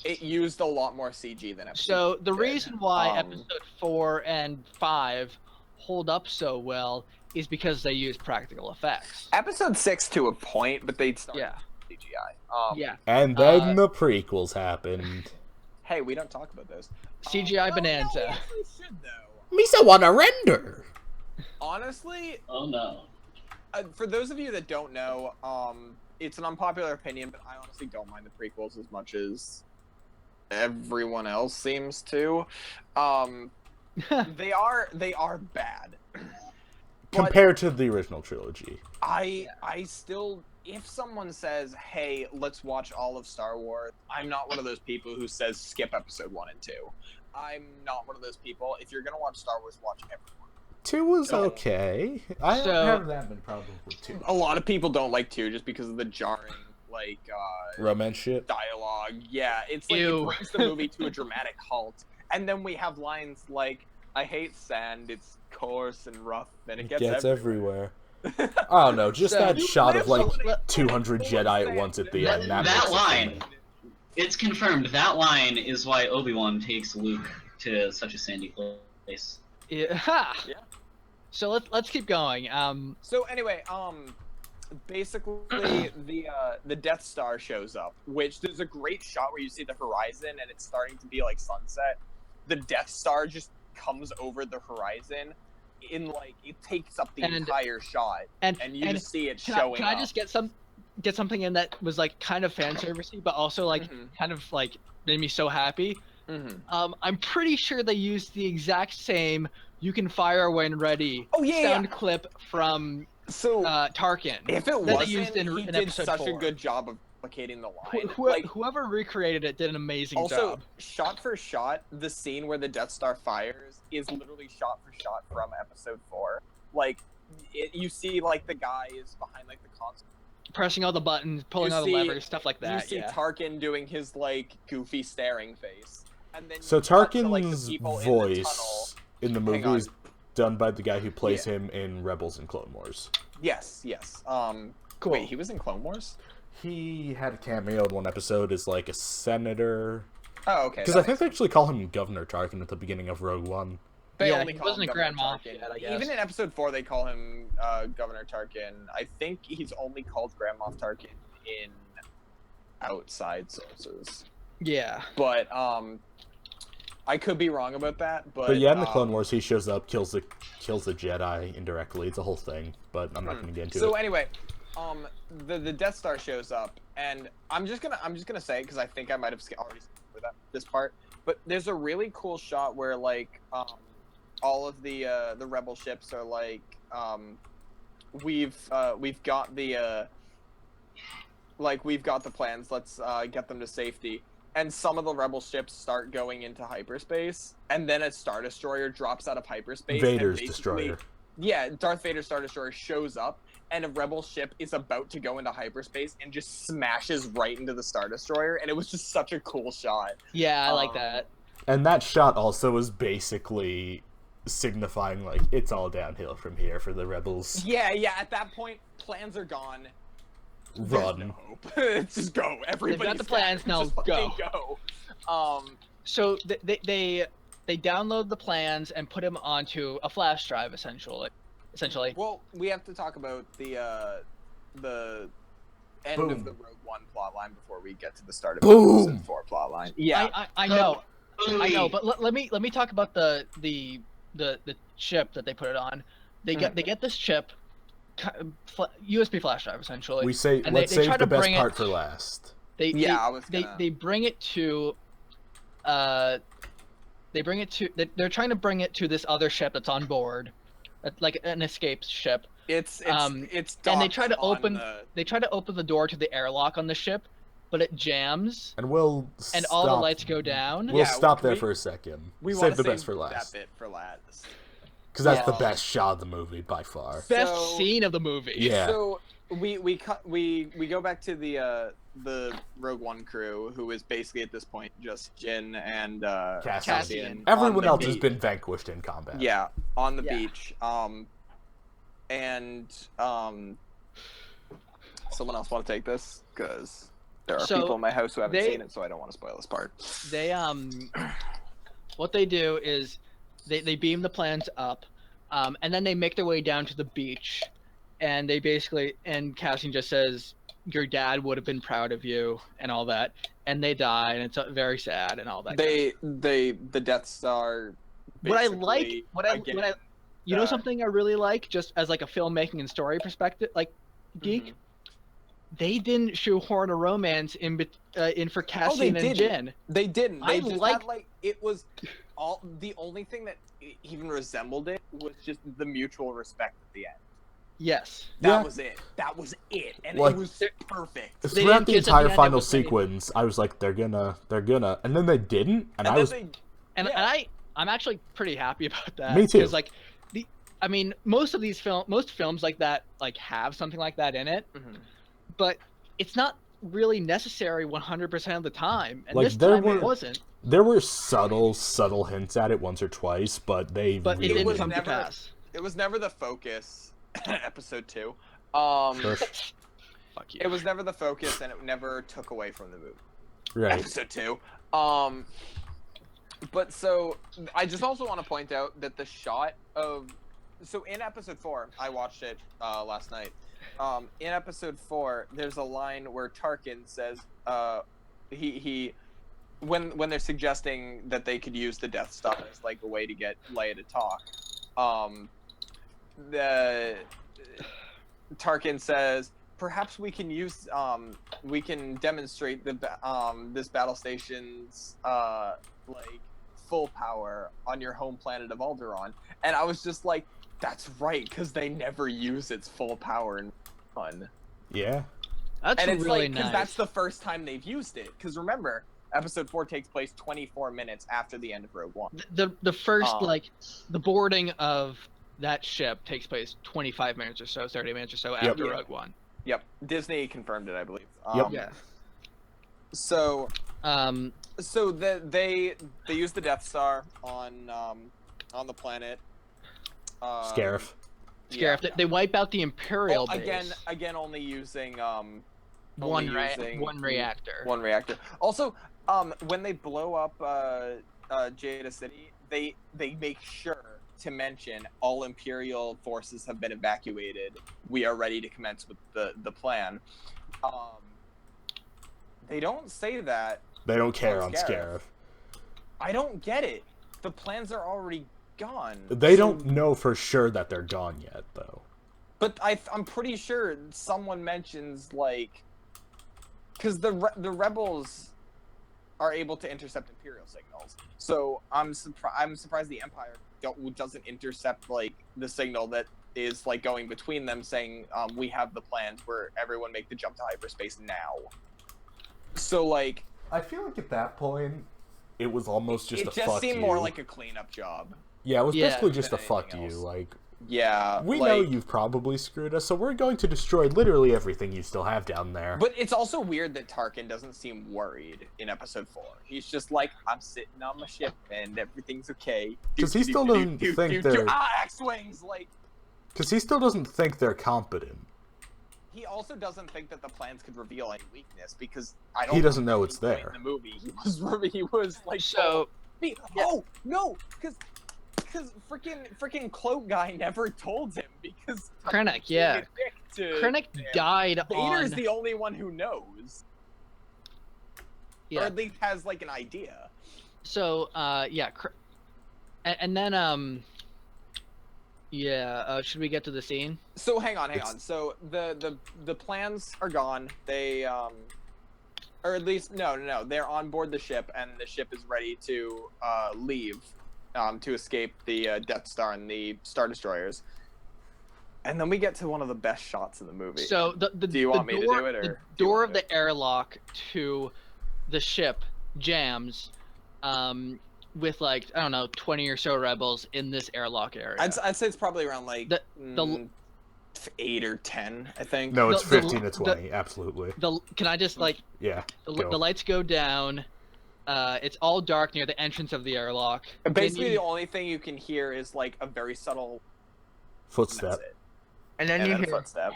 a lot more CG than episode. So the did. reason why Um, episode 4 and 5 hold up so well is because they use practical effects. Episode 6 to a point, but they started Yeah. with CGI. Yeah. And then the prequels happened. Hey, we don't talk about this. CGI No, bonanza. we actually should though. Misa wanna render. Honestly, Oh no. for those of you that don't know, it's an unpopular opinion, but I honestly don't mind the prequels as much as everyone else seems to. They are bad. But Compared to the original trilogy. I still, if someone says, "Hey, let's watch all of Star Wars," I'm not one of those people who says skip episode 1 and 2. I'm not one of those people. If you're gonna watch Star Wars, watch everyone. 2 was So- okay. I So- have that been problem with 2. A lot of people don't like 2 just because of the jarring, Romance shit. dialogue. Yeah, it's like Ew. it brings the movie to a dramatic halt, and then we have lines like, "I hate sand. It's coarse and rough, and it gets everywhere." everywhere. I don't know, just So- that shot live of like on a 200 full Jedi at sand. once at the That- end. that makes it for line. me. It's confirmed. That line is why Obi-Wan takes Luke to such a sandy place. Yeah. Yeah. So let's keep going. So anyway, basically the Death Star shows up, which there's a great shot where you see the horizon and it's starting to be like sunset. The Death Star just comes over the horizon in like it takes up the And- entire shot, and you just see it can showing I up. just get something in that was like kind of fan servicey, but also like Mhm. kind of like made me so happy. I'm pretty sure they used the exact same "you can fire when ready" Oh, yeah, sound yeah. clip from So Tarkin. if it that they wasn't, used in he did episode such 4. a good job of replicating the line. Whoever recreated it did an amazing Also, job. shot for shot, the scene where the Death Star fires is literally shot for shot from episode 4. Like, you see, like, the guy is behind, like, the console. Pressing all the buttons, pulling all the levers, stuff like that. You see yeah. Tarkin doing his, like, goofy staring face. And then So you cut to, like, the Tarkin's people in the tunnel. voice in the Hang movie on. is done by the guy who plays Yeah. him in Rebels and Clone Wars. Yes. Cool. Wait, he was in Clone Wars? He had a cameo in one episode as like a senator. Oh, okay. Because I think they actually call him Governor Tarkin at the beginning of Rogue One. They Yeah, only he call wasn't him a Grand Governor Moff Tarkin. yet, I guess. Even in episode 4, they call him Governor Tarkin. I think he's only called Grand Moff Tarkin in outside sources. Yeah. But I could be wrong about that. But yeah, in the Clone Wars, he shows up, kills the Jedi indirectly. It's a whole thing, but I'm not going to get into it. So anyway, the Death Star shows up, and I'm just gonna say, because I think I might have already skipped over this part. But there's a really cool shot where like all of the rebel ships are like we've got the we've got the plans. Let's get them to safety. And some of the rebel ships start going into hyperspace, and then a Star Destroyer drops out of hyperspace. Vader's and destroyer. Yeah, Darth Vader's Star Destroyer shows up, and a rebel ship is about to go into hyperspace and just smashes right into the Star Destroyer, and it was just such a cool shot. Yeah, I like that. And that shot also was basically signifying, like, it's all downhill from here for the rebels. Yeah, at that point, plans are gone. Run. There's no hope. Just go. Everybody got the plans, now just fucking go. go. So they download the plans and put them onto a flash drive, essentially. Well, we have to talk about the end Boom. of the Rogue One plotline before we get to the start of Boom. episode 4 plotline. Yeah. I know. I know, but let me talk about the chip that they put it on. They get this chip, USB flash drive essentially. We say, and let's they try save to the best bring part it, for last. They bring it to, they're trying to bring it to this other ship that's on board, like an escape ship. It's and they try to open the door to the airlock on the ship, but it jams And we'll and all the lights go down. We'll stop there for a second. We Save the wanna best for last. That bit for last. Because that's the best shot of the movie by far. Best scene of the movie. Yeah. So we go back to the Rogue One crew, who is basically at this point just Jin and Cassian. Everyone on the else has beach. been vanquished in combat. Yeah, on the Yeah. beach. Someone else want to take this? Because there are So, people in my house who haven't they- seen it, so I don't want to spoil this part. They what they do is they beam the plans up, and then they make their way down to the beach, and and Cassian just says, "Your dad would have been proud of you," and all that, and they die, and it's very sad and all that. The Death Star. What I you know something I really like, just as like a filmmaking and story perspective, like geek. They didn't shoehorn a romance in for Cassian and Jin. They didn't. They just like- had it was all the only thing that even resembled it was just the mutual respect at the end. Yes. That was it. That was it, and Like- it was perfect. They Throughout didn't the kiss at entire the end, it final was like- sequence, I was like, they're gonna, and then they didn't, and I then was, And Yeah. I'm actually pretty happy about that. Me too. Because like most films like that like have something like that in it, but it's not really necessary 100% of the time. And Like, this there time were- it wasn't. there were subtle hints at it once or twice, but they But it really didn't was come to never- pass. It was never the focus. Episode 2. Sure. Fuck you. It was never the focus, and it never took away from the movie. Right. Episode 2. But so I just also want to point out that the shot of in episode 4, I watched it last night. In episode 4, there's a line where Tarkin says, when they're suggesting that they could use the Death Star as like a way to get Leia to talk, the Tarkin says, perhaps we can use we can demonstrate this battle station's like full power on your home planet of Alderaan. And I was just like, that's right, because they never use its full power in fun. Yeah. That's And it's really like, because nice. that's the first time they've used it. Because remember, Episode 4 takes place 24 minutes after the end of Rogue One. The first Um, like the boarding of that ship takes place 25 minutes or so, 30 minutes or so after Yeah. Rogue One. Yep, Disney confirmed it, I believe. Yep. Yeah. So Um, they use the Death Star on the planet. Scarif. Scarif. Yeah. They wipe out the Imperial Well, base. again, only using one using reactor. One reactor. Also, when they blow up Jedha City, they make sure to mention all Imperial forces have been evacuated. We are ready to commence with the plan. They don't say that. They don't care On on Scarif. Scarif. I don't get it. The plans are already gone. They So- don't know for sure that they're gone yet, though. But I'm pretty sure someone mentions like, because the rebels are able to intercept Imperial signals. So I'm surprised the Empire doesn't intercept like the signal that is like going between them, saying we have the plans where everyone make the jump to hyperspace now. So like, I feel like at that point, it was almost just it a just fuck seemed you. more like a cleanup job. Yeah, it was Yeah, basically just a than fuck anything you. else. Like, Yeah, we like, know you've probably screwed us, so we're going to destroy literally everything you still have down there. But it's also weird that Tarkin doesn't seem worried in Episode 4. He's just like, I'm sitting on my ship and everything's okay. 'Cause he still doesn't think they're- X-Wings! Like, Because he still doesn't think they're competent. he also doesn't think that the plans could reveal any weakness because I don't He doesn't think know at it's any point there. In the movie, he was like, So yeah. oh no, because freaking cloak guy never told him because Krennic, yeah. Krennic died Vader's on. the only one who knows, or Yeah. at least has like an idea. So yeah. And then yeah. Should we get to the scene? So hang on. It's- So the plans are gone. They or at least no, they're on board the ship, and the ship is ready to leave to escape the Death Star and the Star Destroyers. And then we get to one of the best shots in the movie. So the Do you want me to door, do it, or the do you door want of to the airlock to the ship jams, with like I don't know 20 or so rebels in this airlock area. I'd say it's probably around like The 8 or 10, I think. No, it's The- 15 to 20, absolutely. Can I just like Yeah. the Go. lights go down? It's all dark near the entrance of the airlock. And basically, Then the you- only thing you can hear is like a very subtle. Footstep. That's it. and then And you then a hear, footstep.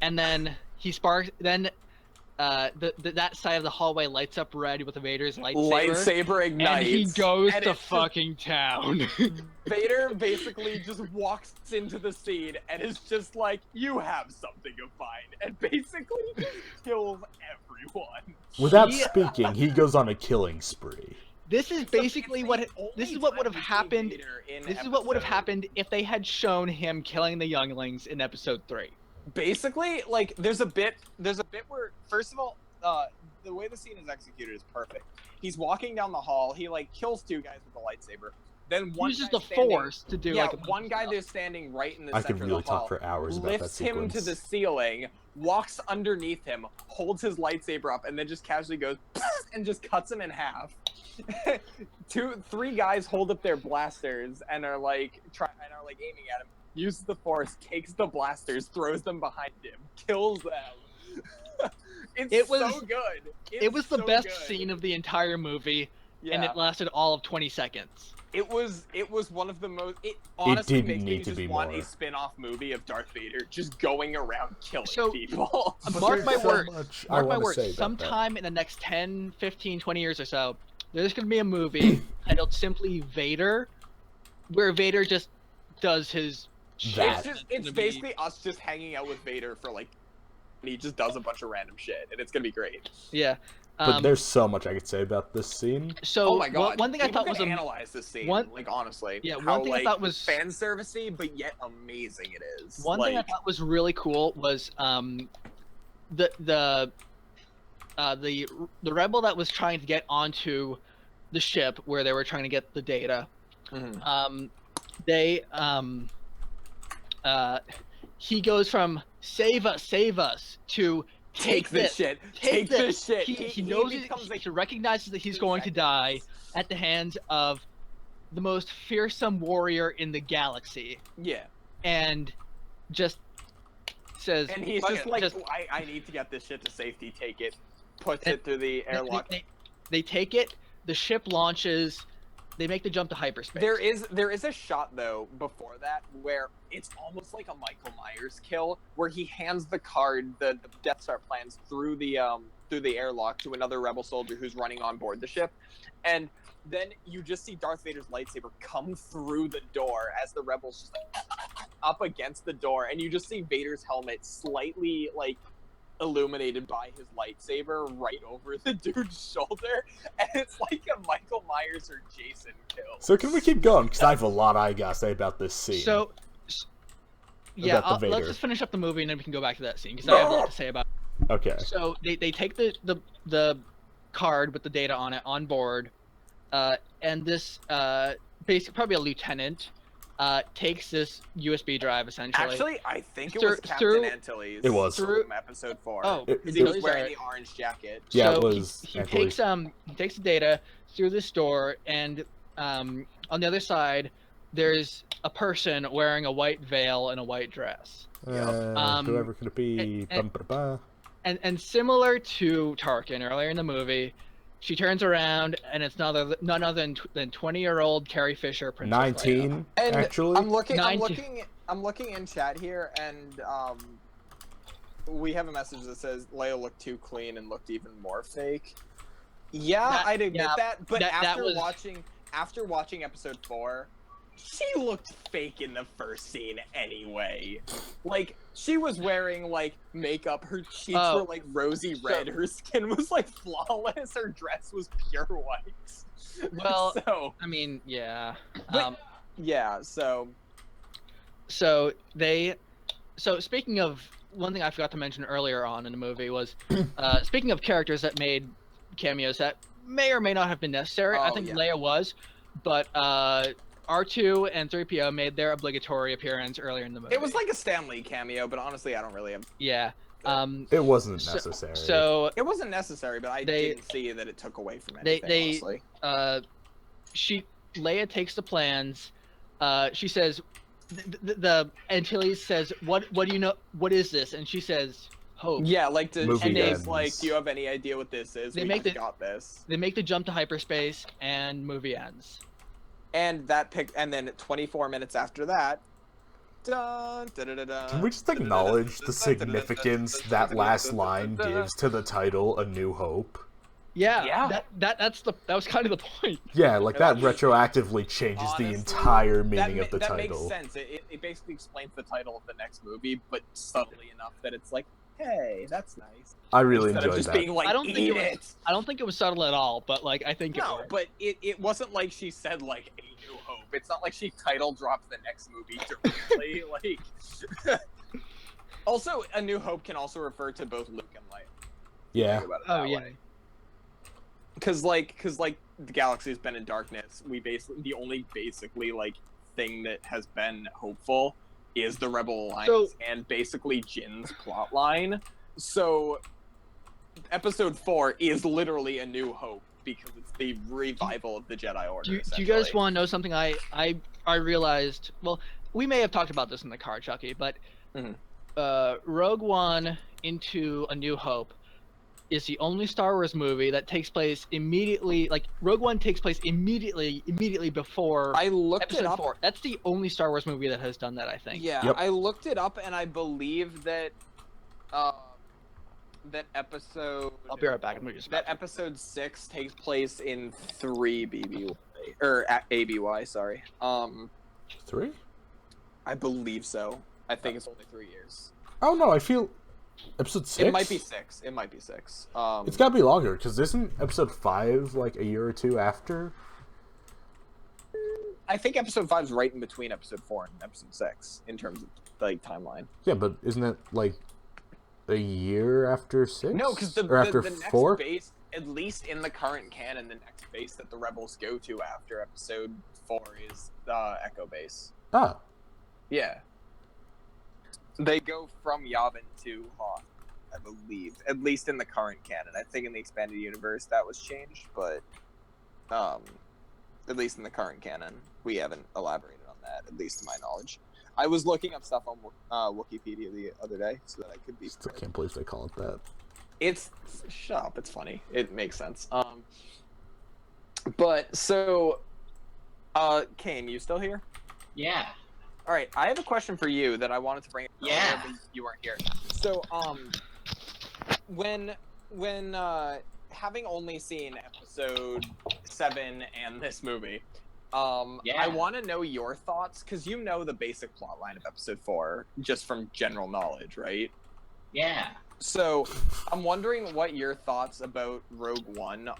and then he sparks. Then that side of the hallway lights up red with Vader's lightsaber. Lightsaber ignites. And he goes and to it's just- fucking town. Vader basically just walks into the scene and is just like, "You have something of mine," and basically just kills everyone. Without He- speaking, he goes on a killing spree. This is basically It's what the only this is what would have time we see happened. Vader in This is what would have episode. happened if they had shown him killing the younglings in episode 3. Basically, like, there's a bit where, first of all, the way the scene is executed is perfect. He's walking down the hall. He like kills 2 guys with a lightsaber. Then one Uses guy the standing- Force to do Yeah, like a bunch one of guy stuff. that's standing right in the I center could of really the hall. talk for hours about that Lifts him sequence. to the ceiling, walks underneath him, holds his lightsaber up, and then just casually goes and just cuts him in half. 3 guys hold up their blasters and are like aiming at him. Uses the Force, takes the blasters, throws them behind him, kills them. It was- so good. It was the so best good. scene of the entire movie, Yeah. and it lasted all of 20 seconds. It was one of the most. It honestly didn't makes me need to just be want more. a spin-off movie of Darth Vader just going around killing So- people. But Mark there's my so words. much I Mark my wanna words. say about that. Sometime in the next 10, 15, 20 years or so, there's going to be a movie titled simply Vader, where Vader just does his shit. That. It's gonna be- basically us just hanging out with Vader for like, and he just does a bunch of random shit, and it's gonna be great. Yeah. But there's so much I could say about this scene. So Oh my god! one thing I People thought was could analyze this scene. one- Like honestly, Yeah, one how, thing I like, thought was- fan servicey, but yet amazing it is. one thing I thought was really cool was the rebel that was trying to get onto the ship where they were trying to get the data. Mhm. He goes from save us to Take this shit. Take this shit. He knows becomes he recognizes that he's going to die at the hands of the most fearsome warrior in the galaxy, Yeah, and just says, and he's "Fuck just it," like, I need to get this shit to safety. Take it. Puts it through the airlock. They take it. The ship launches. They make the jump to hyperspace. There is a shot though before that where it's almost like a Michael Myers kill, where he hands the card, the Death Star plans through the airlock to another rebel soldier who's running on board the ship, and then you just see Darth Vader's lightsaber come through the door as the rebels just like, up against the door, and you just see Vader's helmet slightly like illuminated by his lightsaber right over the dude's shoulder, and it's like a Michael Myers or Jason kill. So can we keep going? Because I have a lot I gotta say about this scene. So, yeah, About the let's Vader. just finish up the movie and then we can go back to that scene because I have a lot to say about it. Okay. So they take the card with the data on it on board, and this basically probably a lieutenant takes this USB drive essentially. Actually, I think it Through- was Captain through- Antilles. It was. from episode 4. Oh, because it he was- was wearing the orange jacket. Yeah, so it was he Antilles. takes the data through this door, and on the other side, there's a person wearing a white veil and a white dress. Whoever could it be? and- Bum-ba-da-ba. And similar to Tarkin earlier in the movie, she turns around and it's none other than 20-year-old Carrie Fisher, Princess Leia. 19, And actually. I'm looking in chat here, and we have a message that says Leia looked too clean and looked even more fake. Yeah, I'd admit that, but that after was- watching episode 4, she looked fake in the first scene anyway. Like, she was wearing like makeup, her cheeks Oh. were like rosy red, her skin was like flawless, her dress was pure white. Well, so I mean, yeah. But- yeah, so So speaking of one thing I forgot to mention earlier on in the movie was speaking of characters that made cameos that may or may not have been necessary. I Oh, think yeah. Leia was, but R2 and 3PO made their obligatory appearance earlier in the movie. it was like a Stan Lee cameo, but honestly, I don't really have. yeah. It wasn't So- necessary. So It wasn't necessary, but I They- didn't see that it took away from they- anything. honestly, Leia takes the plans. She says, the Antilles says, "What do you know? What is this?" And she says, "Hope." yeah, like to Movie and they ends. like, do you have any idea what this is? They We make just the- got this, They make the jump to hyperspace, and movie ends. and then 24 minutes after that. Dun, dun, dun, dun, dun, Can we just acknowledge the significance that last line gives to the title, A New Hope? Yeah, Yeah. that was kind of the point. Yeah, like that retroactively changes the Honestly, entire meaning of the that title. makes sense. It basically explains the title of the next movie, but subtly enough that it's like, hey, that's nice. I really Instead of enjoyed just that. being like, I don't think eat it it. I don't think it was subtle at all, but like I think it No, worked. but it wasn't like she said like A New Hope. It's not like she title dropped the next movie directly. like, also, A New Hope can also refer to both Luke and Leia. Yeah. Think about it Oh that yeah. way. Because the galaxy has been in darkness. The only basically like thing that has been hopeful is the Rebel Alliance and basically Jin's plot line. So episode 4 is literally A New Hope because it's the revival of the Jedi Order. Do you guys essentially. want to know something I realized? Well, we may have talked about this in the car, Chucky, but Mhm. Rogue One into A New Hope is the only Star Wars movie that takes place immediately. Like Rogue One takes place immediately before I looked Episode it up. 4. That's the only Star Wars movie that has done that, I think. Yeah, Yep. I looked it up, and I believe that that episode I'll be right back. I'm gonna just that episode 6 takes place in 3 BBY or ABY. Sorry. 3? I believe so. I think it's only 3 years. Oh no, I feel Episode 6? It might be 6. It might be 6. It's gotta be longer, because isn't episode 5 like a year or two after? I think episode 5 is right in between episode 4 and episode 6 in terms of like timeline. Yeah, but isn't it like a year after 6? No, because the next 4? base, at least in the current canon, the next base that the rebels go to after episode 4 is the Echo base. Ah, Yeah. They go from Yavin to Hoth, I believe. At least in the current canon. I think in the expanded universe that was changed, but at least in the current canon, we haven't elaborated on that, at least to my knowledge. I was looking up stuff on Wikipedia the other day so that I could be. still can't believe they call it that. It's shut up. It's funny. It makes sense. But so, Kane, you still here? Yeah. All right. I have a question for you that I wanted to bring up. Yeah. But you weren't here. So, when having only seen episode 7 and this movie, Yeah. I want to know your thoughts because you know the basic plot line of episode 4 just from general knowledge, right? Yeah. So, I'm wondering what your thoughts about Rogue One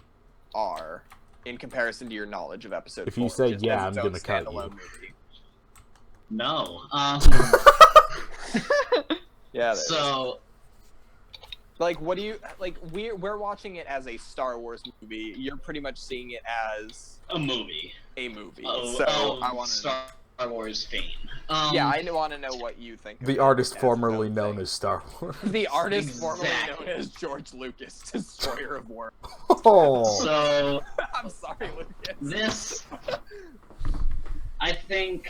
are in comparison to your knowledge of episode 4. If you say just yeah, as its I'm own gonna cut you. standalone movie. No. Yeah. So Like, what do you like? We're watching it as a Star Wars movie. You're pretty much seeing it as a movie. a movie. Oh, So oh, I want to. Star Wars fame. Yeah, I want to know what you think. The of artist it as formerly its own known thing. as Star Wars. The artist formerly Exactly. known as George Lucas, Destroyer of War. Oh, So I'm sorry, Lucas. this, I think,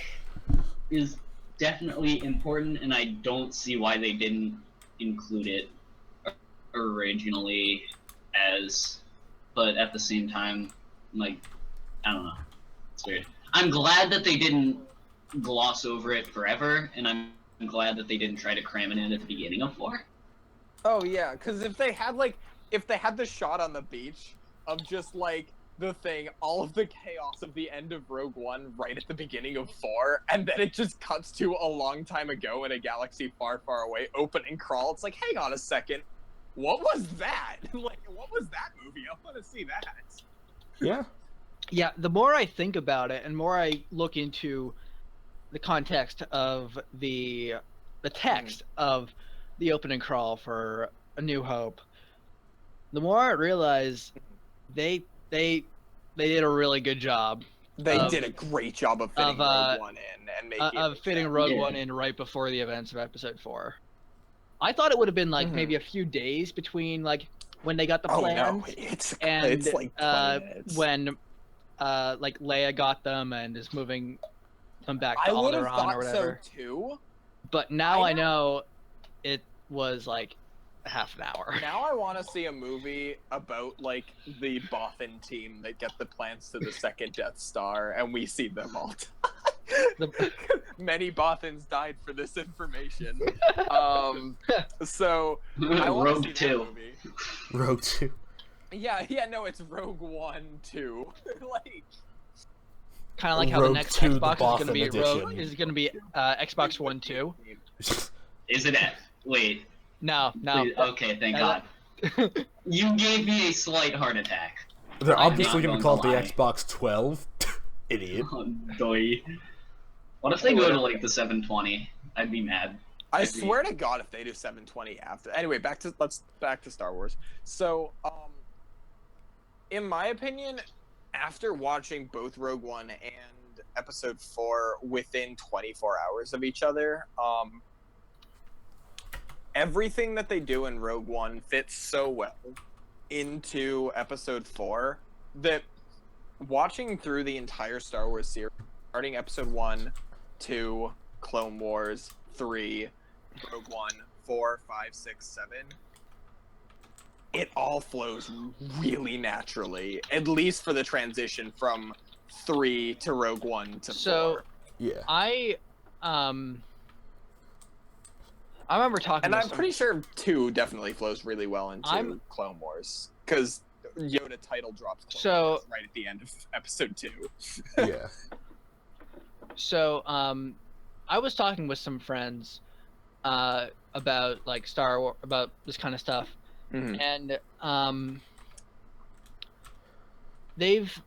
is definitely important, and I don't see why they didn't include it originally as, but at the same time, like, I don't know. It's weird. I'm glad that they didn't gloss over it forever, and I'm glad that they didn't try to cram it in at the beginning of 4. Oh yeah, because if they had the shot on the beach of just like the thing, all of the chaos of the end of Rogue One right at the beginning of 4, and then it just cuts to a long time ago in a galaxy far, far away, opening crawl. It's like, hang on a second, what was that? Like, what was that movie? I want to see that. yeah. Yeah, the more I think about it and more I look into the context of the text of the opening crawl for A New Hope, the more I realize they did a really good job They Of- did a great job of fitting Rogue One in and making of it fitting make Rogue Yeah. One in right before the events of Episode 4. I thought it would have been like Mhm. maybe a few days between like when they got the sense. Oh plans no, it's and like 20 minutes. when like Leia got them and is moving them back to I would have Alderaan or thought whatever. so too. But now I I know it was like half an hour. Now I want to see a movie about like the Bothan team that get the plans to the second Death Star, and we see them all die. The- Many Bothans died for this information. So I want Rogue to see 2. that movie. Rogue 2. Yeah, no, it's Rogue One 2. Like, Kind of like how Rogue the next 2, the Xbox is going to Bothan be edition. is going to be Xbox One 2. Is it at? Wait. No. Wait, okay, thank God. You gave me a slight heart attack. They're I'm obviously not going to going call to it lie. the Xbox 12. Idiot. Oh, doy. What if they go to like the 720? I'd be mad. I Agreed. swear to God, if they do 720 after. Anyway, back to Star Wars. So, in my opinion, after watching both Rogue One and Episode 4 within 24 hours of each other, everything that they do in Rogue One fits so well into Episode 4 that watching through the entire Star Wars series, starting Episode 1, 2, Clone Wars, 3, Rogue One, 4, 5, 6, 7, it all flows really naturally, at least for the transition from 3 to Rogue One to So- 4. Yeah. I remember talking And to I'm some- pretty sure 2 definitely flows really well into I'm- Clone Wars, because Yoda title drops Clone So- Wars right at the end of Episode 2. Yeah. So, I was talking with some friends about like Star Wars, about this kind of stuff, Mhm. and they've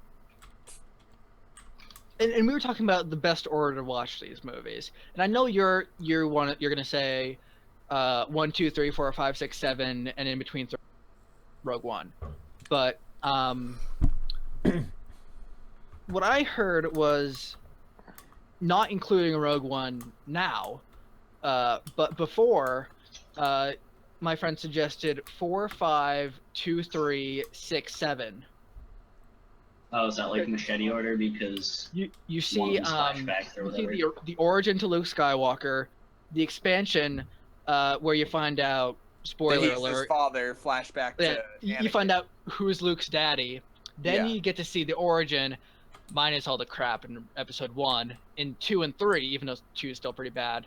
and we were talking about the best order to watch these movies, and I know you're gonna say 1, 2, 3, 4, 5, 6, 7, and in between Rogue One, but what I heard was not including Rogue One now, but before, my friend suggested 4, 5, 2, 3, 6, 7. Oh, is that like machete order? Because You see one of them's flashbacks or you see whatever. the origin to Luke Skywalker, the expansion, where you find out, That spoiler he's his alert, father, flashback to that you Anakin. find out who's Luke's daddy. Then Yeah. you get to see the origin, minus all the crap in Episode 1. In 2 and 3, even though 2 is still pretty bad.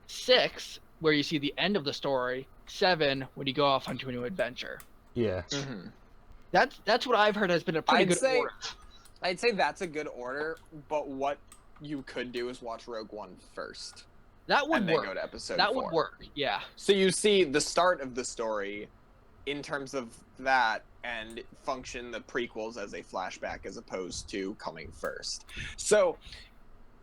6, where you see the end of the story. 7, when you go off onto a new adventure. Yeah. Mhm. That's what I've heard has been a pretty good order. I'd say that's a good order, but what you could do is watch Rogue One first, That would and then work. go to Episode That 4. would work. Yeah. So you see the start of the story in terms of that, and function the prequels as a flashback as opposed to coming first. So,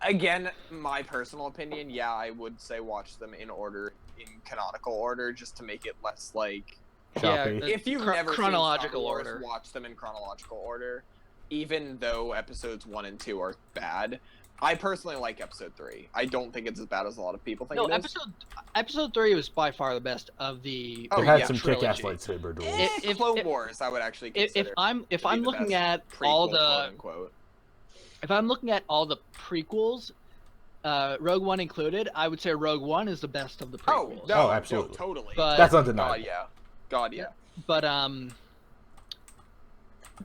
again, my personal opinion, yeah, I would say watch them in order, in canonical order, just to make it less like... Choppy. Yeah, If you've never chronological seen Star Wars, order. watch them in chronological order, even though episodes 1 and 2 are bad. I personally like episode 3. I don't think it's as bad as a lot of people think No, it is. episode 3 was by far the best of the. Oh, It had yeah, some trilogy. kick-ass lightsaber duels. If- Clone Wars, I would actually consider. If I'm to be I'm the looking best at prequel, all quote the unquote. if I'm looking at all the prequels, Rogue One included, I would say Rogue One is the best of the Oh prequels. no, Oh, absolutely. no, totally. But That's God undeniable. yeah, God yeah. but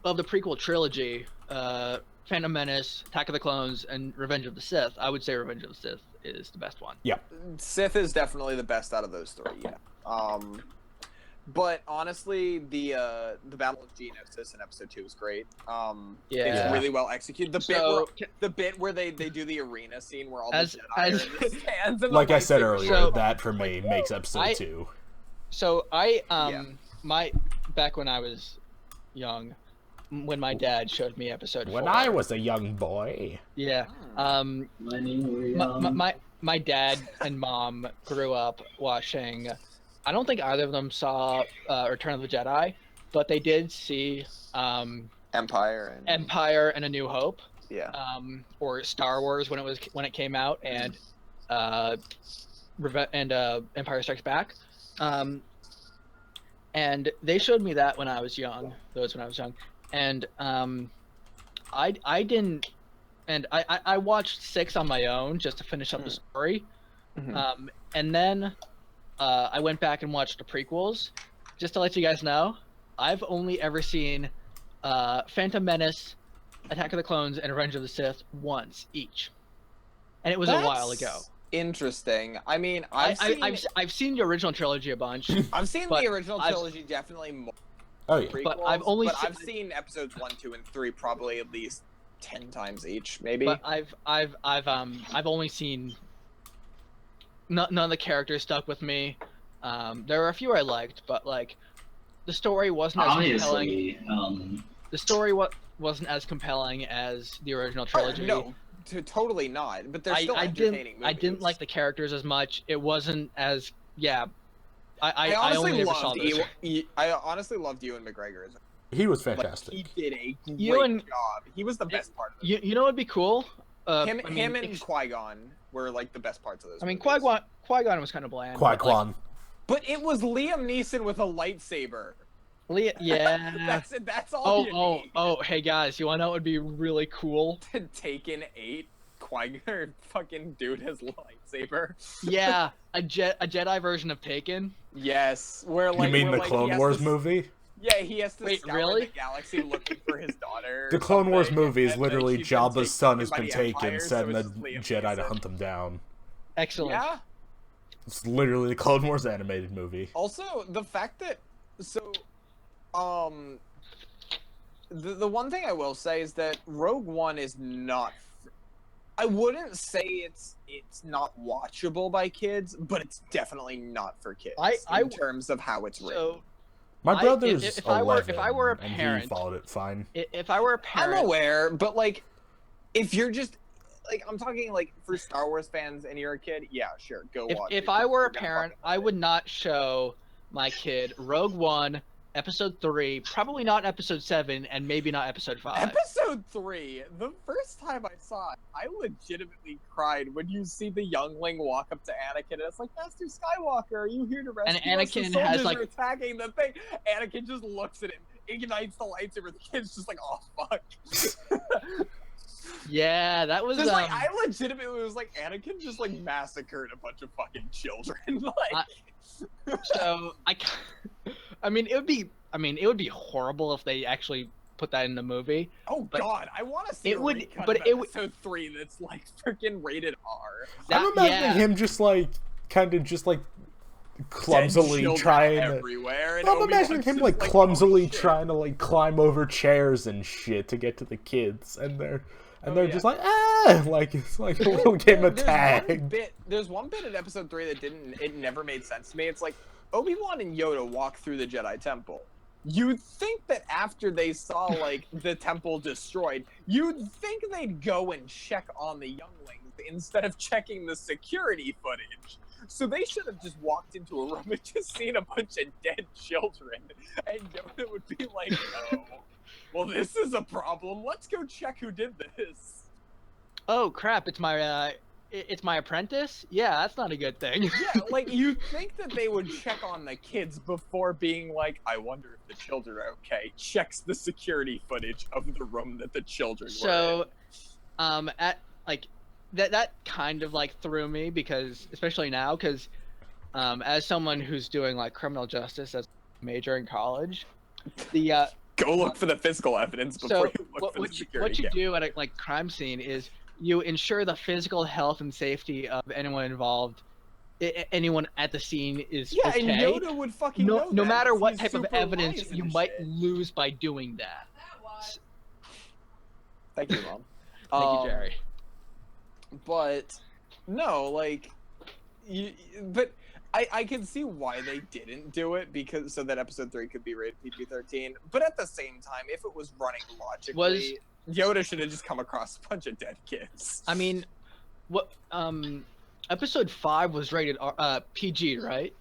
of the prequel trilogy, Phantom Menace, Attack of the Clones, and Revenge of the Sith, I would say Revenge of the Sith is the best one. Sith is definitely the best out of those 3. Yeah. But honestly, the Battle of Geonosis in episode 2 is great. Yeah. It's really well executed. So, The bit where they do the arena scene where all As- the Jedi as- are in the stands and the Like I said lightsabers earlier, are that for me makes episode I- 2. So I Yeah. back when I was young, when my dad showed me episode When 4. I was a young boy. Yeah. Hmm. My dad and mom grew up watching. I don't think either of them saw Return of the Jedi, but they did see Empire and Empire and A New Hope, yeah. or Star Wars when it came out, and Empire Strikes Back, and they showed me that when I was young. And I didn't, and I watched 6 on my own just to finish up the story. Mhm. And then I went back and watched the prequels. Just to let you guys know, I've only ever seen Phantom Menace, Attack of the Clones, and Revenge of the Sith once each, and it was a while ago. That's interesting. I mean, I've seen the original trilogy a bunch, I've seen but the original I've- trilogy definitely more Oh yeah. prequels, But I've only but seen- I've seen episodes 1, 2, and 3 probably at least 10 times each, maybe. but I've only seen. None of the characters stuck with me. There were a few I liked, but like, the story wasn't as compelling. Obviously, The story wasn't as compelling as the original Oh, trilogy. no, totally not. But they're still I entertaining didn't. I didn't movies. like the characters as much. It wasn't as I I only honestly ever saw loved those. I honestly loved Ewan McGregor. He was Like, fantastic. he did a great Ewan- job. He was the best part of it. You know what'd be cool? Him and Qui-Gon were like the best parts of those. I mean, movies. Qui-Gon was kind of bland. but, Qui-Gon. But it was Liam Neeson with a lightsaber. Yeah. That's all you need. Oh! Hey guys, you wanna know what would be really cool? Taken 8, Qui-Gon fucking dude has lightsaber. Yeah, a Jedi version of Taken. Yes, where like You mean where, the like, he Clone has Wars to- movie? Yeah, he has to Wait, scour really? the galaxy looking for his daughter. The or Clone Wars something, movie is and, like, literally she's been Jabba's son has by been the taken, Empire, so sending the it's just Liam Jedi to Neeson. hunt them down. Excellent. Yeah. It's literally the Clone Wars animated movie. Also, the fact that the one thing I will say is that Rogue One is not I wouldn't say it's not watchable by kids, but it's definitely not for kids in terms of how it's written. So My brother's if I were 11, a and he parent, followed it fine. if I were a parent, I'm aware, but like, if you're just like, I'm talking like for Star Wars fans and you're a kid, yeah, sure, go watch it. if I were a You're gonna parent, fucking love I it. would not show my kid Rogue One, Episode 3, probably not Episode 7, and maybe not Episode 5. Episode 3, the first time I saw it, I legitimately cried when you see the youngling walk up to Anakin and it's like, Master Skywalker, are you here to rescue And us? The Anakin soldiers has, like- are attacking the thing. Anakin just looks at him, ignites the lightsaber, the kid's just like, oh fuck. Yeah, that was Just like, I legitimately was like, Anakin just like massacred a bunch of fucking children. Like, so I mean, it would be horrible if they actually put that in the movie. oh but god, I want to see it a would- recut but of it would- episode 3 that's like freaking rated R. I'm imagining him just like, kind of just like clumsily Dead children trying to. everywhere. And I'm Obi-Wan's imagining him just like oh, clumsily shit. trying to like climb over chairs and shit to get to the kids, and they're yeah. just like like it's like a little game of tag. There's one bit in episode 3 that it never made sense to me. It's like Obi-Wan and Yoda walk through the Jedi Temple. You'd think that after they saw like the temple destroyed, you'd think they'd go and check on the younglings instead of checking the security footage. So they should have just walked into a room and just seen a bunch of dead children, and Yoda would be like, "Oh, well, this is a problem. Let's go check who did this." Oh crap! It's my apprentice. Yeah, that's not a good thing. Yeah, like you'd think that they would check on the kids before being like, "I wonder if the children are okay." Checks the security footage of the room that the children were in. At like that kind of like threw me because especially now because as someone who's doing like criminal justice as a major in college, the Go look for the physical evidence before you look for the security what you camera. do at a like crime scene is you ensure the physical health and safety of anyone involved. Anyone at the scene is Yeah, okay. and Yoda would fucking know no that, matter 'cause what he's type of super evidence wise you and might shit. lose by doing that. Thank you, Mom. Thank you, Jerry. But no, like, but I can see why they didn't do it because so that episode 3 could be rated PG-13. But at the same time, if it was running logically, Yoda should have just come across a bunch of dead kids. I mean, what episode 5 was rated PG, right?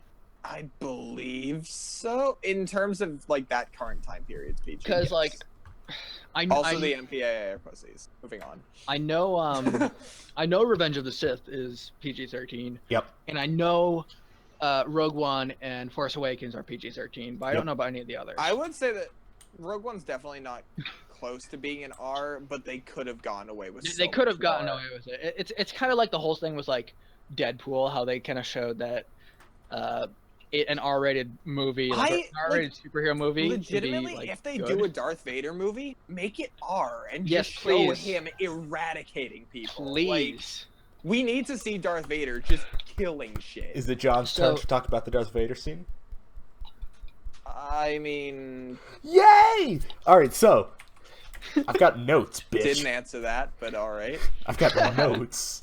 I believe so. In terms of like that current time period, it's PG. Because like, also the MPAA are pussies. Moving on. I know I know Revenge of the Sith is PG-13. Yep. And I know Rogue One and Force Awakens are PG-13, but I don't know about any of the others. I would say that Rogue One's definitely not close to being an R, but they could have gone away with. They could have gotten away with it. It's kind of like the whole thing was like Deadpool, how they kind of showed that an R-rated movie, like an R-rated superhero movie. Legitimately, can be, like, if they good. do a Darth Vader movie, make it R and Yes, just show please. him eradicating people. Please. Like, we need to see Darth Vader just killing shit. Is it John's turn to talk about the Darth Vader scene? I mean, Yay! All right, so I've got notes, bitch. didn't answer that, but all right. I've got notes.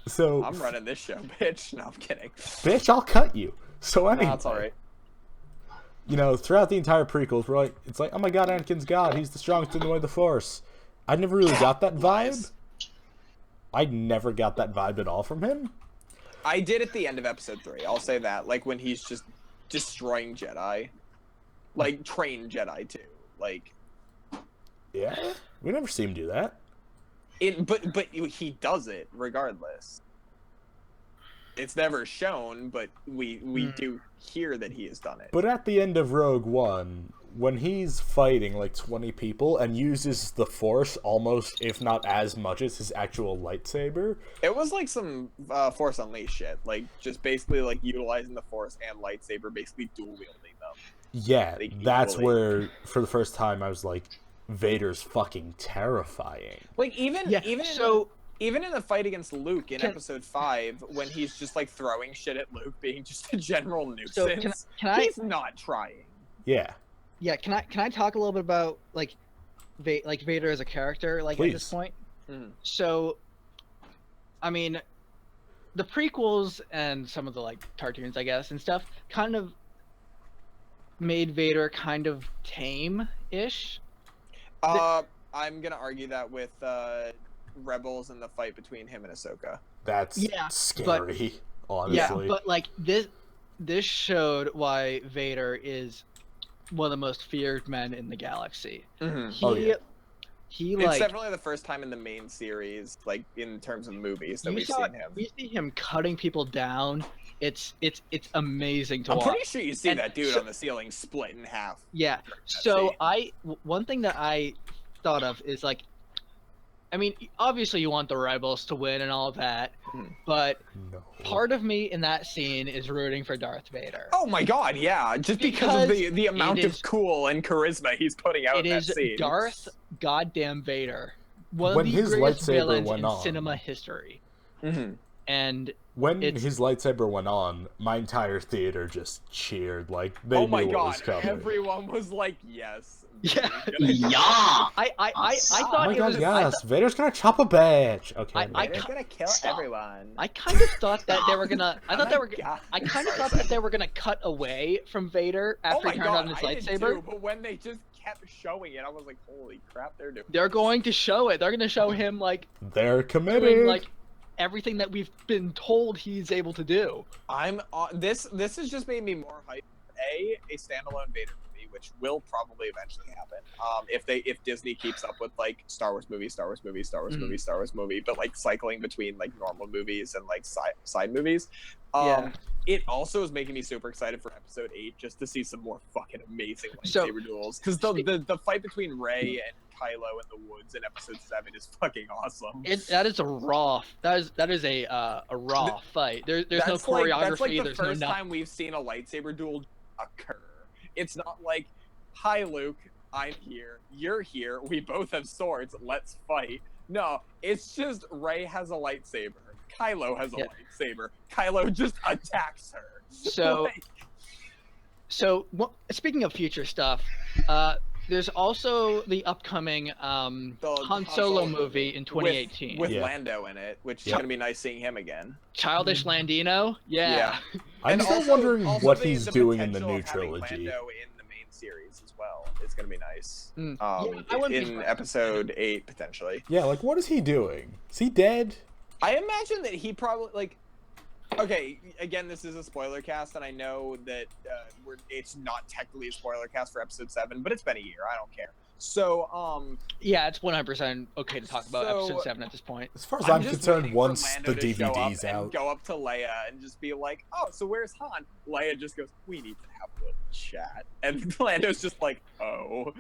So I'm running this show, bitch. No, I'm kidding. bitch, I'll cut you. So anyway, No, it's all right. you know, throughout the entire prequels, we're like, it's like, oh my god, Anakin's God. He's the strongest in the way of the Force. I never really got that vibe. Lies. I never got that vibe at all from him. I did at the end of episode 3. I'll say that. Like when he's just destroying Jedi, like trained Jedi too. Like Yeah, we never see him do that. but he does it regardless. It's never shown, but we do hear that he has done it. But at the end of Rogue One, when he's fighting like 20 people and uses the Force almost, if not as much as his actual lightsaber, It was like some Force Unleashed shit, like just basically like utilizing the Force and lightsaber, basically dual wielding them. yeah, Like, that's equally. where, for the first time, I was like, Vader's fucking terrifying. Like even even in the fight against Luke in Can- episode 5, when he's just like throwing shit at Luke, being just a general nuisance, So can I he's not trying. Yeah, yeah can I talk a little bit about like Vader as a character like at this Please. point? Mhm. So I mean, the prequels and some of the like cartoons, I guess, and stuff, kind of made Vader kind of tame-ish. I'm gonna argue that with Rebels and the fight between him and Ahsoka. That's Yeah, scary, honestly. Yeah, but like this showed why Vader is one of the most feared men in the galaxy. Mm-hmm. He It's like definitely the first time in the main series, like in terms of movies, that we've seen him. we see him cutting people down. It's amazing to I'm watch. pretty sure you see And that dude so- on the ceiling split in half. Yeah. So one thing that I thought of is like, I mean, obviously you want the rebels to win and all of that, but No. part of me in that scene is rooting for Darth Vader. Oh my god, yeah, just because of the amount it of is- cool and charisma he's putting out It in that is scene. Darth goddamn Vader, one When of the his greatest lightsaber villains went in on. cinema history. Mm-hmm. And When It's- his lightsaber went on, my entire theater just cheered like they Oh knew my what god, was coming. everyone was like, yes. Yeah. Yeah. I Oh thought my it god, was yes, Vader's gonna chop a bitch. Okay. I anyway. Vader's gonna kill Stop. everyone. I kind of thought that they were gonna. I thought they were. God. I kind of Sorry, thought sorry. that they were gonna cut away from Vader Oh after my he turned god, on his I did lightsaber. too, but when they just kept showing it, I was like, holy crap, they're doing They're going to show it. They're gonna show him like They're committed. doing like everything that we've been told he's able to do. I'm this has just made me more hyped. A standalone Vader movie, which will probably eventually happen. If Disney keeps up with like Star Wars movie, Star Wars movie, Star Wars movie, Star Wars movie, but like cycling between like normal movies and like side movies. Yeah. It also is making me super excited for Episode 8 just to see some more fucking amazing So- lightsaber duels. Because the fight between Rey and Kylo in the woods in Episode 7 is fucking awesome. That is a raw. That is a raw fight. There's no That's choreography. That's like the there's first no time we've seen a lightsaber duel occur. It's not like, hi Luke, I'm here, you're here, we both have swords, let's fight. No, it's just Rey has a lightsaber, Kylo has a Yeah. lightsaber, Kylo just attacks her. So- Like, Speaking of future stuff, there's also the upcoming the Han Solo movie in 2018. with Yeah. Lando in it, which is Yeah. gonna be nice seeing him again. Childish Landino. Yeah. I'm And still also- wondering also what the- he's the doing in the potential new of having trilogy. Lando in the main series as well. It's gonna be nice. Mm. Yeah, I wouldn't be In surprised. Episode 8 potentially. Yeah, like what is he doing? Is he dead? I imagine that he probably like. Okay, again, this is a spoiler cast, and I know that it's not technically a spoiler cast for Episode 7, but it's been a year. I don't care. So, Yeah, it's 100% okay to talk about So- episode 7 at this point. As far as I'm just concerned, waiting for once Lando the to show up DVD's and out. go up to Leia and just be like, "Oh, so where's Han?" Leia just goes, "We need to have a little chat," and Lando's just like, "Oh."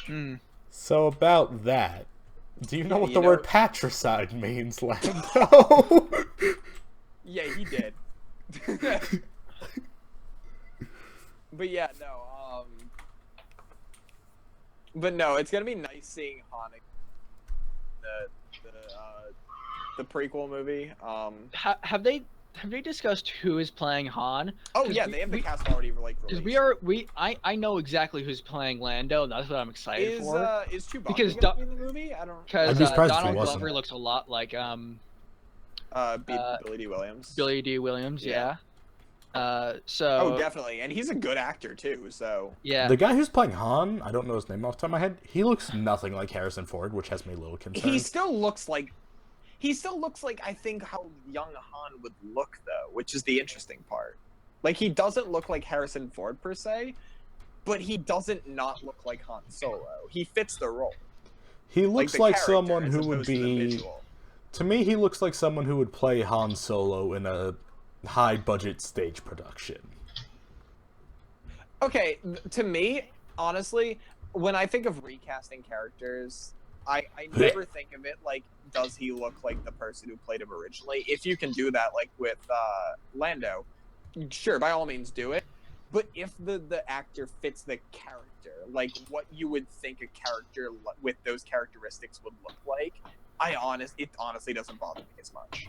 Hmm. So about that, do you know Yeah, what you the know- word patricide means, Lando? Yeah, he did. But yeah, no. But no, it's gonna be nice seeing Han. The prequel movie. Have they discussed who is playing Han? Oh 'Cause yeah, we- they have the we- cast already like Because released. I know exactly who's playing Lando. And that's what I'm excited Is for. is Chewbacca Because gonna be in the movie? I don't. Because I'd be surprised if he Donald wasn't. Glover looks a lot like Billy D. Williams. Billy D. Williams. Yeah. Yeah. Oh, So definitely, and he's a good actor too. So yeah. The guy who's playing Han, I don't know his name off the top of my head. He looks nothing like Harrison Ford, which has me a little concerned. he still looks like I think how young Han would look though, which is the interesting part. Like he doesn't look like Harrison Ford per se, but he doesn't not look like Han Solo. He fits the role. He looks the like character someone as who would opposed to the be. visual. To me, he looks like someone who would play Han Solo in a high-budget stage production. Okay, to me, honestly, when I think of recasting characters, I never think of it like, does he look like the person who played him originally? If you can do that, like with Lando, sure, by all means do it. But if the actor fits the character, like what you would think a character with those characteristics would look like, it honestly doesn't bother me as much.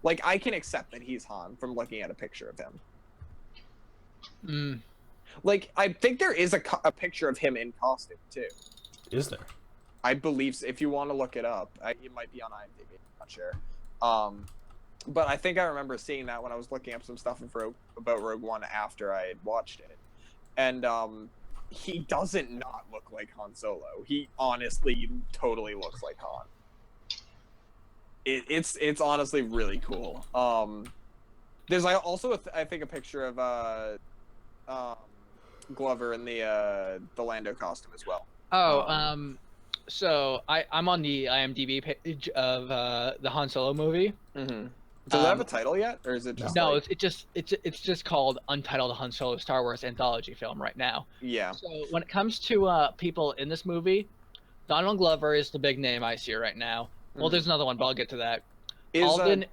Like, I can accept that he's Han from looking at a picture of him. Mm. Like, I think there is a picture of him in costume, too. Is there? I believe if you want to look it up, it might be on IMDb. I'm not sure. But I think I remember seeing that when I was looking up some stuff about Rogue One after I had watched it, and he doesn't not look like Han Solo. He honestly totally looks like Han. It's honestly really cool. There's also I think a picture of Glover in the Lando costume as well. So I'm on the IMDb page of the Han Solo movie. Mm-hmm. Does it have a title yet, or is it just no? like... It's just called Untitled Han Solo Star Wars Anthology Film right now. Yeah. So when it comes to people in this movie, Donald Glover is the big name I see right now. Well, there's another one, but I'll get to that. Alden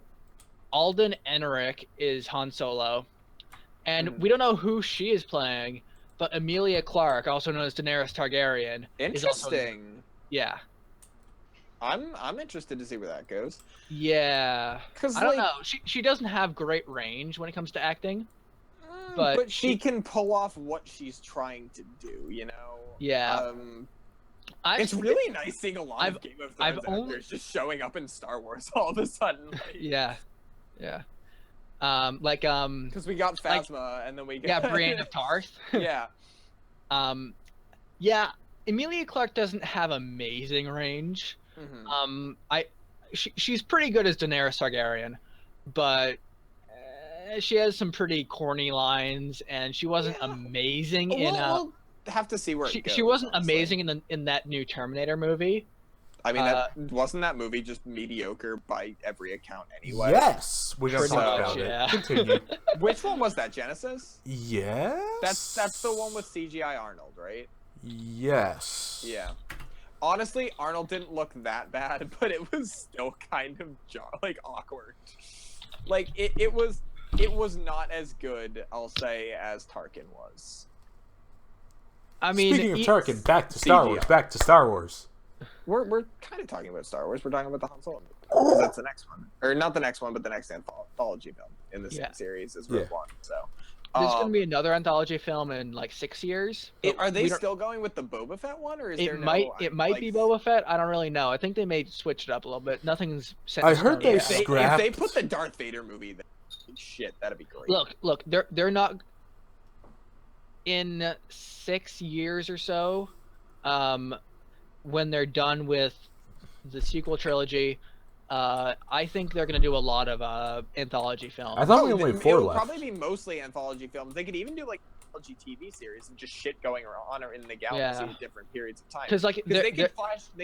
Ehrenreich is Han Solo, and we don't know who she is playing, but Emilia Clarke, also known as Daenerys Targaryen, is also interesting. Yeah. I'm interested to see where that goes. Yeah. Because I don't know. She doesn't have great range when it comes to acting, but she can pull off what she's trying to do. You know. Yeah. It's really nice seeing a lot of Game of Thrones actors just showing up in Star Wars all of a sudden. Like... Yeah. Because we got Phasma, and then we got Brienne of Tarth. Yeah. Yeah. Emilia Clarke doesn't have amazing range. Mm-hmm. She's pretty good as Daenerys Targaryen, but she has some pretty corny lines, and she wasn't amazing we'll have to see where it goes. She wasn't amazing in that new Terminator movie. I mean, wasn't that movie just mediocre by every account anyway? Yes, we got to talk about it. Continue. Which one was that? Genesis? Yes. That's the one with CGI Arnold, right? Yes. Yeah. Honestly, Arnold didn't look that bad, but it was still kind of awkward. Like it was not as good, I'll say, as Tarkin was. I mean, speaking of Tarkin, back to Star Wars. Back to Star Wars. We're kind of talking about Star Wars. We're talking about the Han Solo movie, because that's the next one, or not the next one, but the next anthology film in the same series as Rogue One. So there's going to be another anthology film in like 6 years. Are they still going with the Boba Fett one, or is it there might be Boba Fett? I don't really know. I think they may switch it up a little bit. Nothing's set. I heard they scrapped. If they put the Darth Vader movie, shit, that'd be great. Look, they're not in 6 years or so. When they're done with the sequel trilogy, I think they're going to do a lot of anthology films. I thought we only had 4 left. It'll probably be mostly anthology films. They could even do like anthology TV series and just shit going on or in the galaxy at different periods of time. Because they could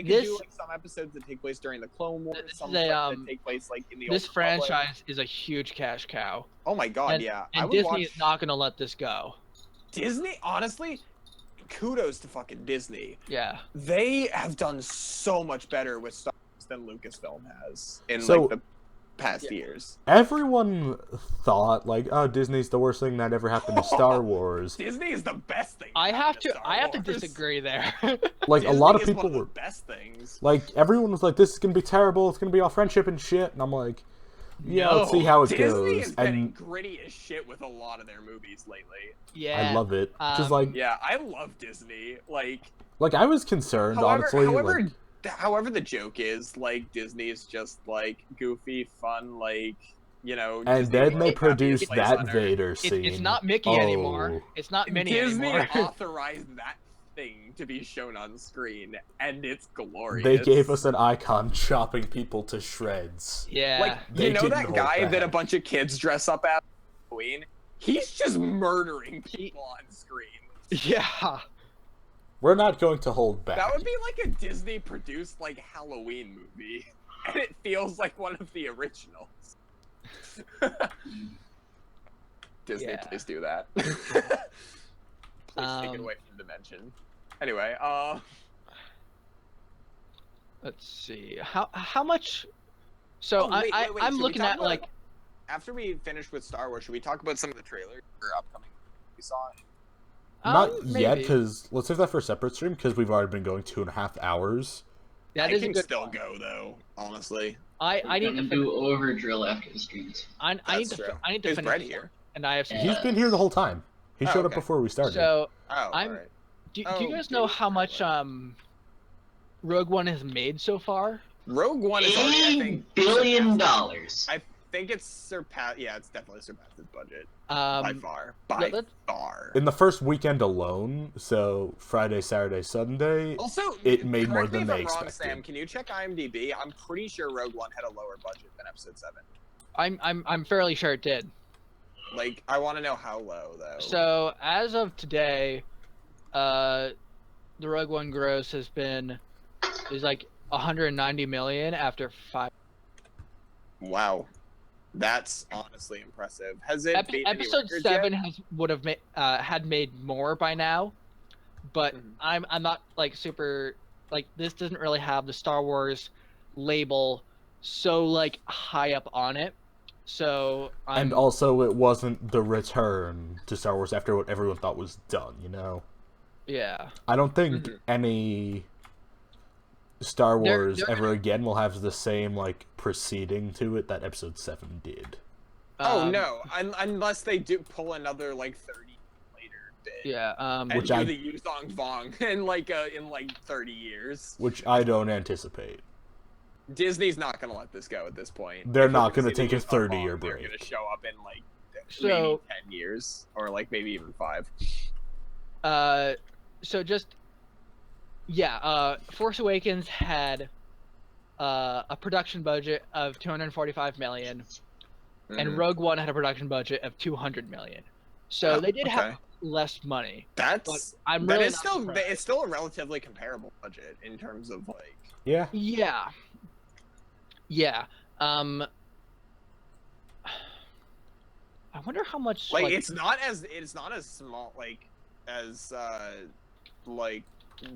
do like some episodes that take place during the Clone Wars, some that take place like in the This Old franchise Republic. is a huge cash cow. Oh my god, and, yeah. And Disney is not going to let this go. Disney, honestly, kudos to fucking Disney. Yeah. They have done so much better with Star Wars than Lucasfilm has in like the past years. Everyone thought like, oh, Disney's the worst thing that ever happened to Star Wars. Disney is the best thing. I have to disagree there. Like Disney a lot of is people one of were the best things. Like everyone was like, this is gonna be terrible. It's gonna be all friendship and shit. And I'm like, yeah, let's see how it Disney goes. Disney is getting gritty as shit with a lot of their movies lately. Yeah, I love it. Just like I love Disney. Like I was concerned, honestly. However, the joke is like Disney is just like goofy, fun, like and Disney then they produced that Vader scene. It's not Mickey anymore. It's not Minnie anymore. Disney authorized that thing to be shown on screen, and it's glorious. They gave us an icon chopping people to shreds. Yeah, like you know that guy that a bunch of kids dress up as Halloween. He's just murdering people on screen. Yeah. We're not going to hold back. That would be like a Disney produced like Halloween movie. And it feels like one of the originals. Disney, please do that. Please take it away from Dimension. Anyway, let's see. How much So I'm looking at like after we finish with Star Wars, should we talk about some of the trailers for upcoming we saw? Not yet, because let's save that for a separate stream, because we've already been going 2.5 hours. That is a good still go though, honestly. I need to do over drill after the streams. I need to finish Brett here. And I have some He's been here the whole time. He showed up before we started. So right. do you guys know how much Rogue One has made so far. Rogue One is already, I $8 think, billion. I think it's surpassed. Yeah, it's definitely surpassed its budget by far. By let's- far. In the first weekend alone, so Friday, Saturday, Sunday, Also, it made more correct me than if they I'm wrong, expected. Sam, can you check IMDb? I'm pretty sure Rogue One had a lower budget than Episode 7. I'm fairly sure it did. Like, I want to know how low though. So as of today, the Rogue One gross is like 190 million after 5. Wow, that's honestly impressive. Has it beaten any Episode records 7 yet? would have had made more by now, but Mhm. I'm not like super like this doesn't really have the Star Wars label so like high up on it. So And also, it wasn't the return to Star Wars after what everyone thought was done, you know? yeah. I don't think Mhm. any Star They're- Wars they're ever again will have the same, like, proceeding to it that Episode 7 did. Oh no, unless they do pull another like 30 later bit. Yeah. And Which do I- the Yuzong Vong in like 30 years. Which I don't anticipate. Disney's not gonna let this go at this point. They're If we're not gonna see the take a Yuzong 30-year Vong, They're break. gonna show up in like So- maybe 10 years or like maybe even 5. So just Force Awakens had a production budget of 245 million, and Mhm. Rogue One had a production budget of 200 million. So Oh, they did okay. have less money. That's I'm that really is not still surprised. it's still a relatively comparable budget in terms of like Yeah. Yeah. Yeah. I wonder how much it's not as small like as like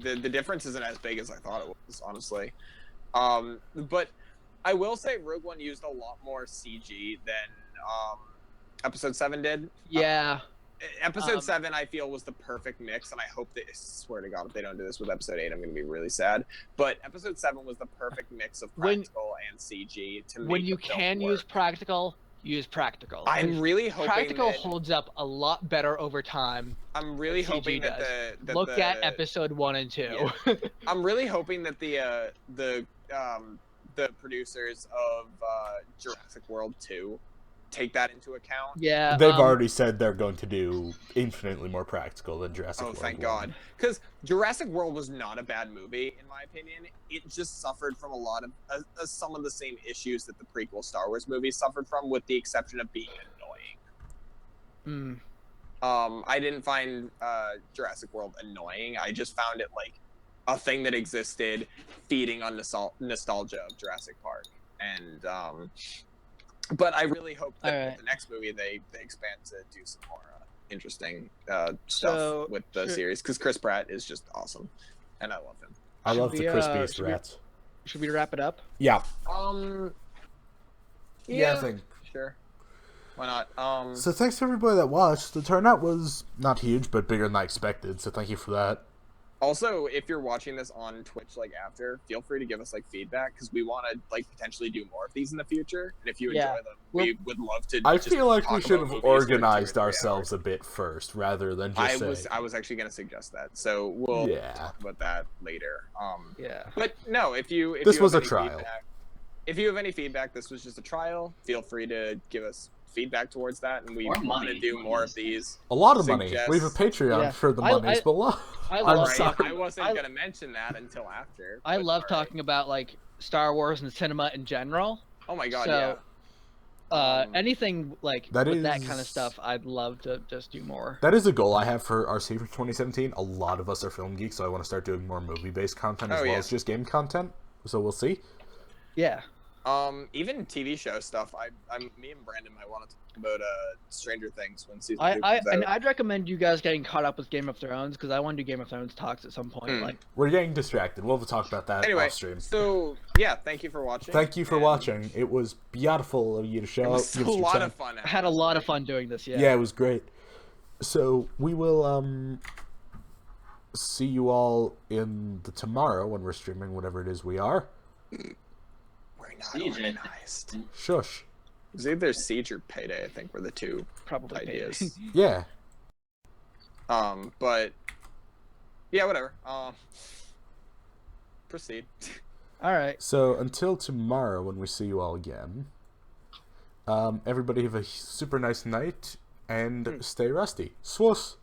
the difference isn't as big as I thought it was, honestly. But I will say Rogue One used a lot more CG than Episode 7 did. yeah. Episode 7 I feel was the perfect mix, and I hope that, I swear to God, if they don't do this with Episode 8, I'm gonna be really sad. But Episode 7 was the perfect mix of When- practical and CG to make When you the film can work. use practical, use practical. I'm really hoping Practical that, holds up a lot better over time. I'm really CG hoping that does. the Look at episode 1 and 2. I'm really hoping that the producers of Jurassic World 2 take that into account. Yeah. They've already said they're going to do infinitely more practical than Jurassic Oh, World thank 1. God. Because Jurassic World was not a bad movie, in my opinion. It just suffered from a lot of some of the same issues that the prequel Star Wars movies suffered from, with the exception of being annoying. I didn't find Jurassic World annoying. I just found it like a thing that existed, feeding on nostalgia of Jurassic Park. And but I really hope that Alright. with the next movie they expand to do some more interesting So, stuff with the should- series, because Chris Pratt is just awesome, and I love him. I love Should the we, crispiest should we- rats. Should we wrap it up? Yeah. Yeah, I think. sure. Why not? So thanks to everybody that watched. The turnout was not huge, but bigger than I expected, so thank you for that. Also, if you're watching this on Twitch like after, feel free to give us like feedback, because we want to like potentially do more of these in the future. And if you Yeah. enjoy them, we would love to. I just feel like we talk should about have movies for 2 or organized 3 ourselves hours. a bit first, rather than just I was actually gonna suggest that, so we'll Yeah. talk about that later. Yeah. But no, if you This have was a any trial. feedback- if you have any feedback, this was just a trial. Feel free to give us feedback towards that, and we Or want to money, do more of please. these. A lot of money. Suggest- We have a Patreon Yeah. for the I- monies I- below. I I'm love Right, sorry. I wasn't I- gonna mention that until after. I but love alright. talking about like Star Wars and cinema in general. Oh my god, So, yeah. Anything like That with that kind of is- stuff, I'd love to just do more. That is a goal I have for RC for 2017. A lot of us are film geeks, so I want to start doing more movie-based content as Oh, well yeah. as just game content. So we'll see. Yeah. Even TV show stuff. Me and Brandon might want to talk about Stranger Things when season 2 I comes and out. I'd recommend you guys getting caught up with Game of Thrones because I want to do Game of Thrones talks at some point. Hmm. Like, We're getting distracted. We'll have to talk about that Anyway, off stream. so yeah, thank you for watching. Thank you for and watching. It was beautiful of you to show It up. was give a us your lot time. of fun. I had a lot of fun doing this. Yeah. Yeah, it was great. So we will see you all in the tomorrow when we're streaming whatever it is we are. We're not Siege, I think. organized. Shush. It was either Siege or Payday, I think, were the two Probably ideas. Yeah. But yeah, whatever. proceed. All right. So until tomorrow when we see you all again, everybody have a super nice night and stay rusty. Swus.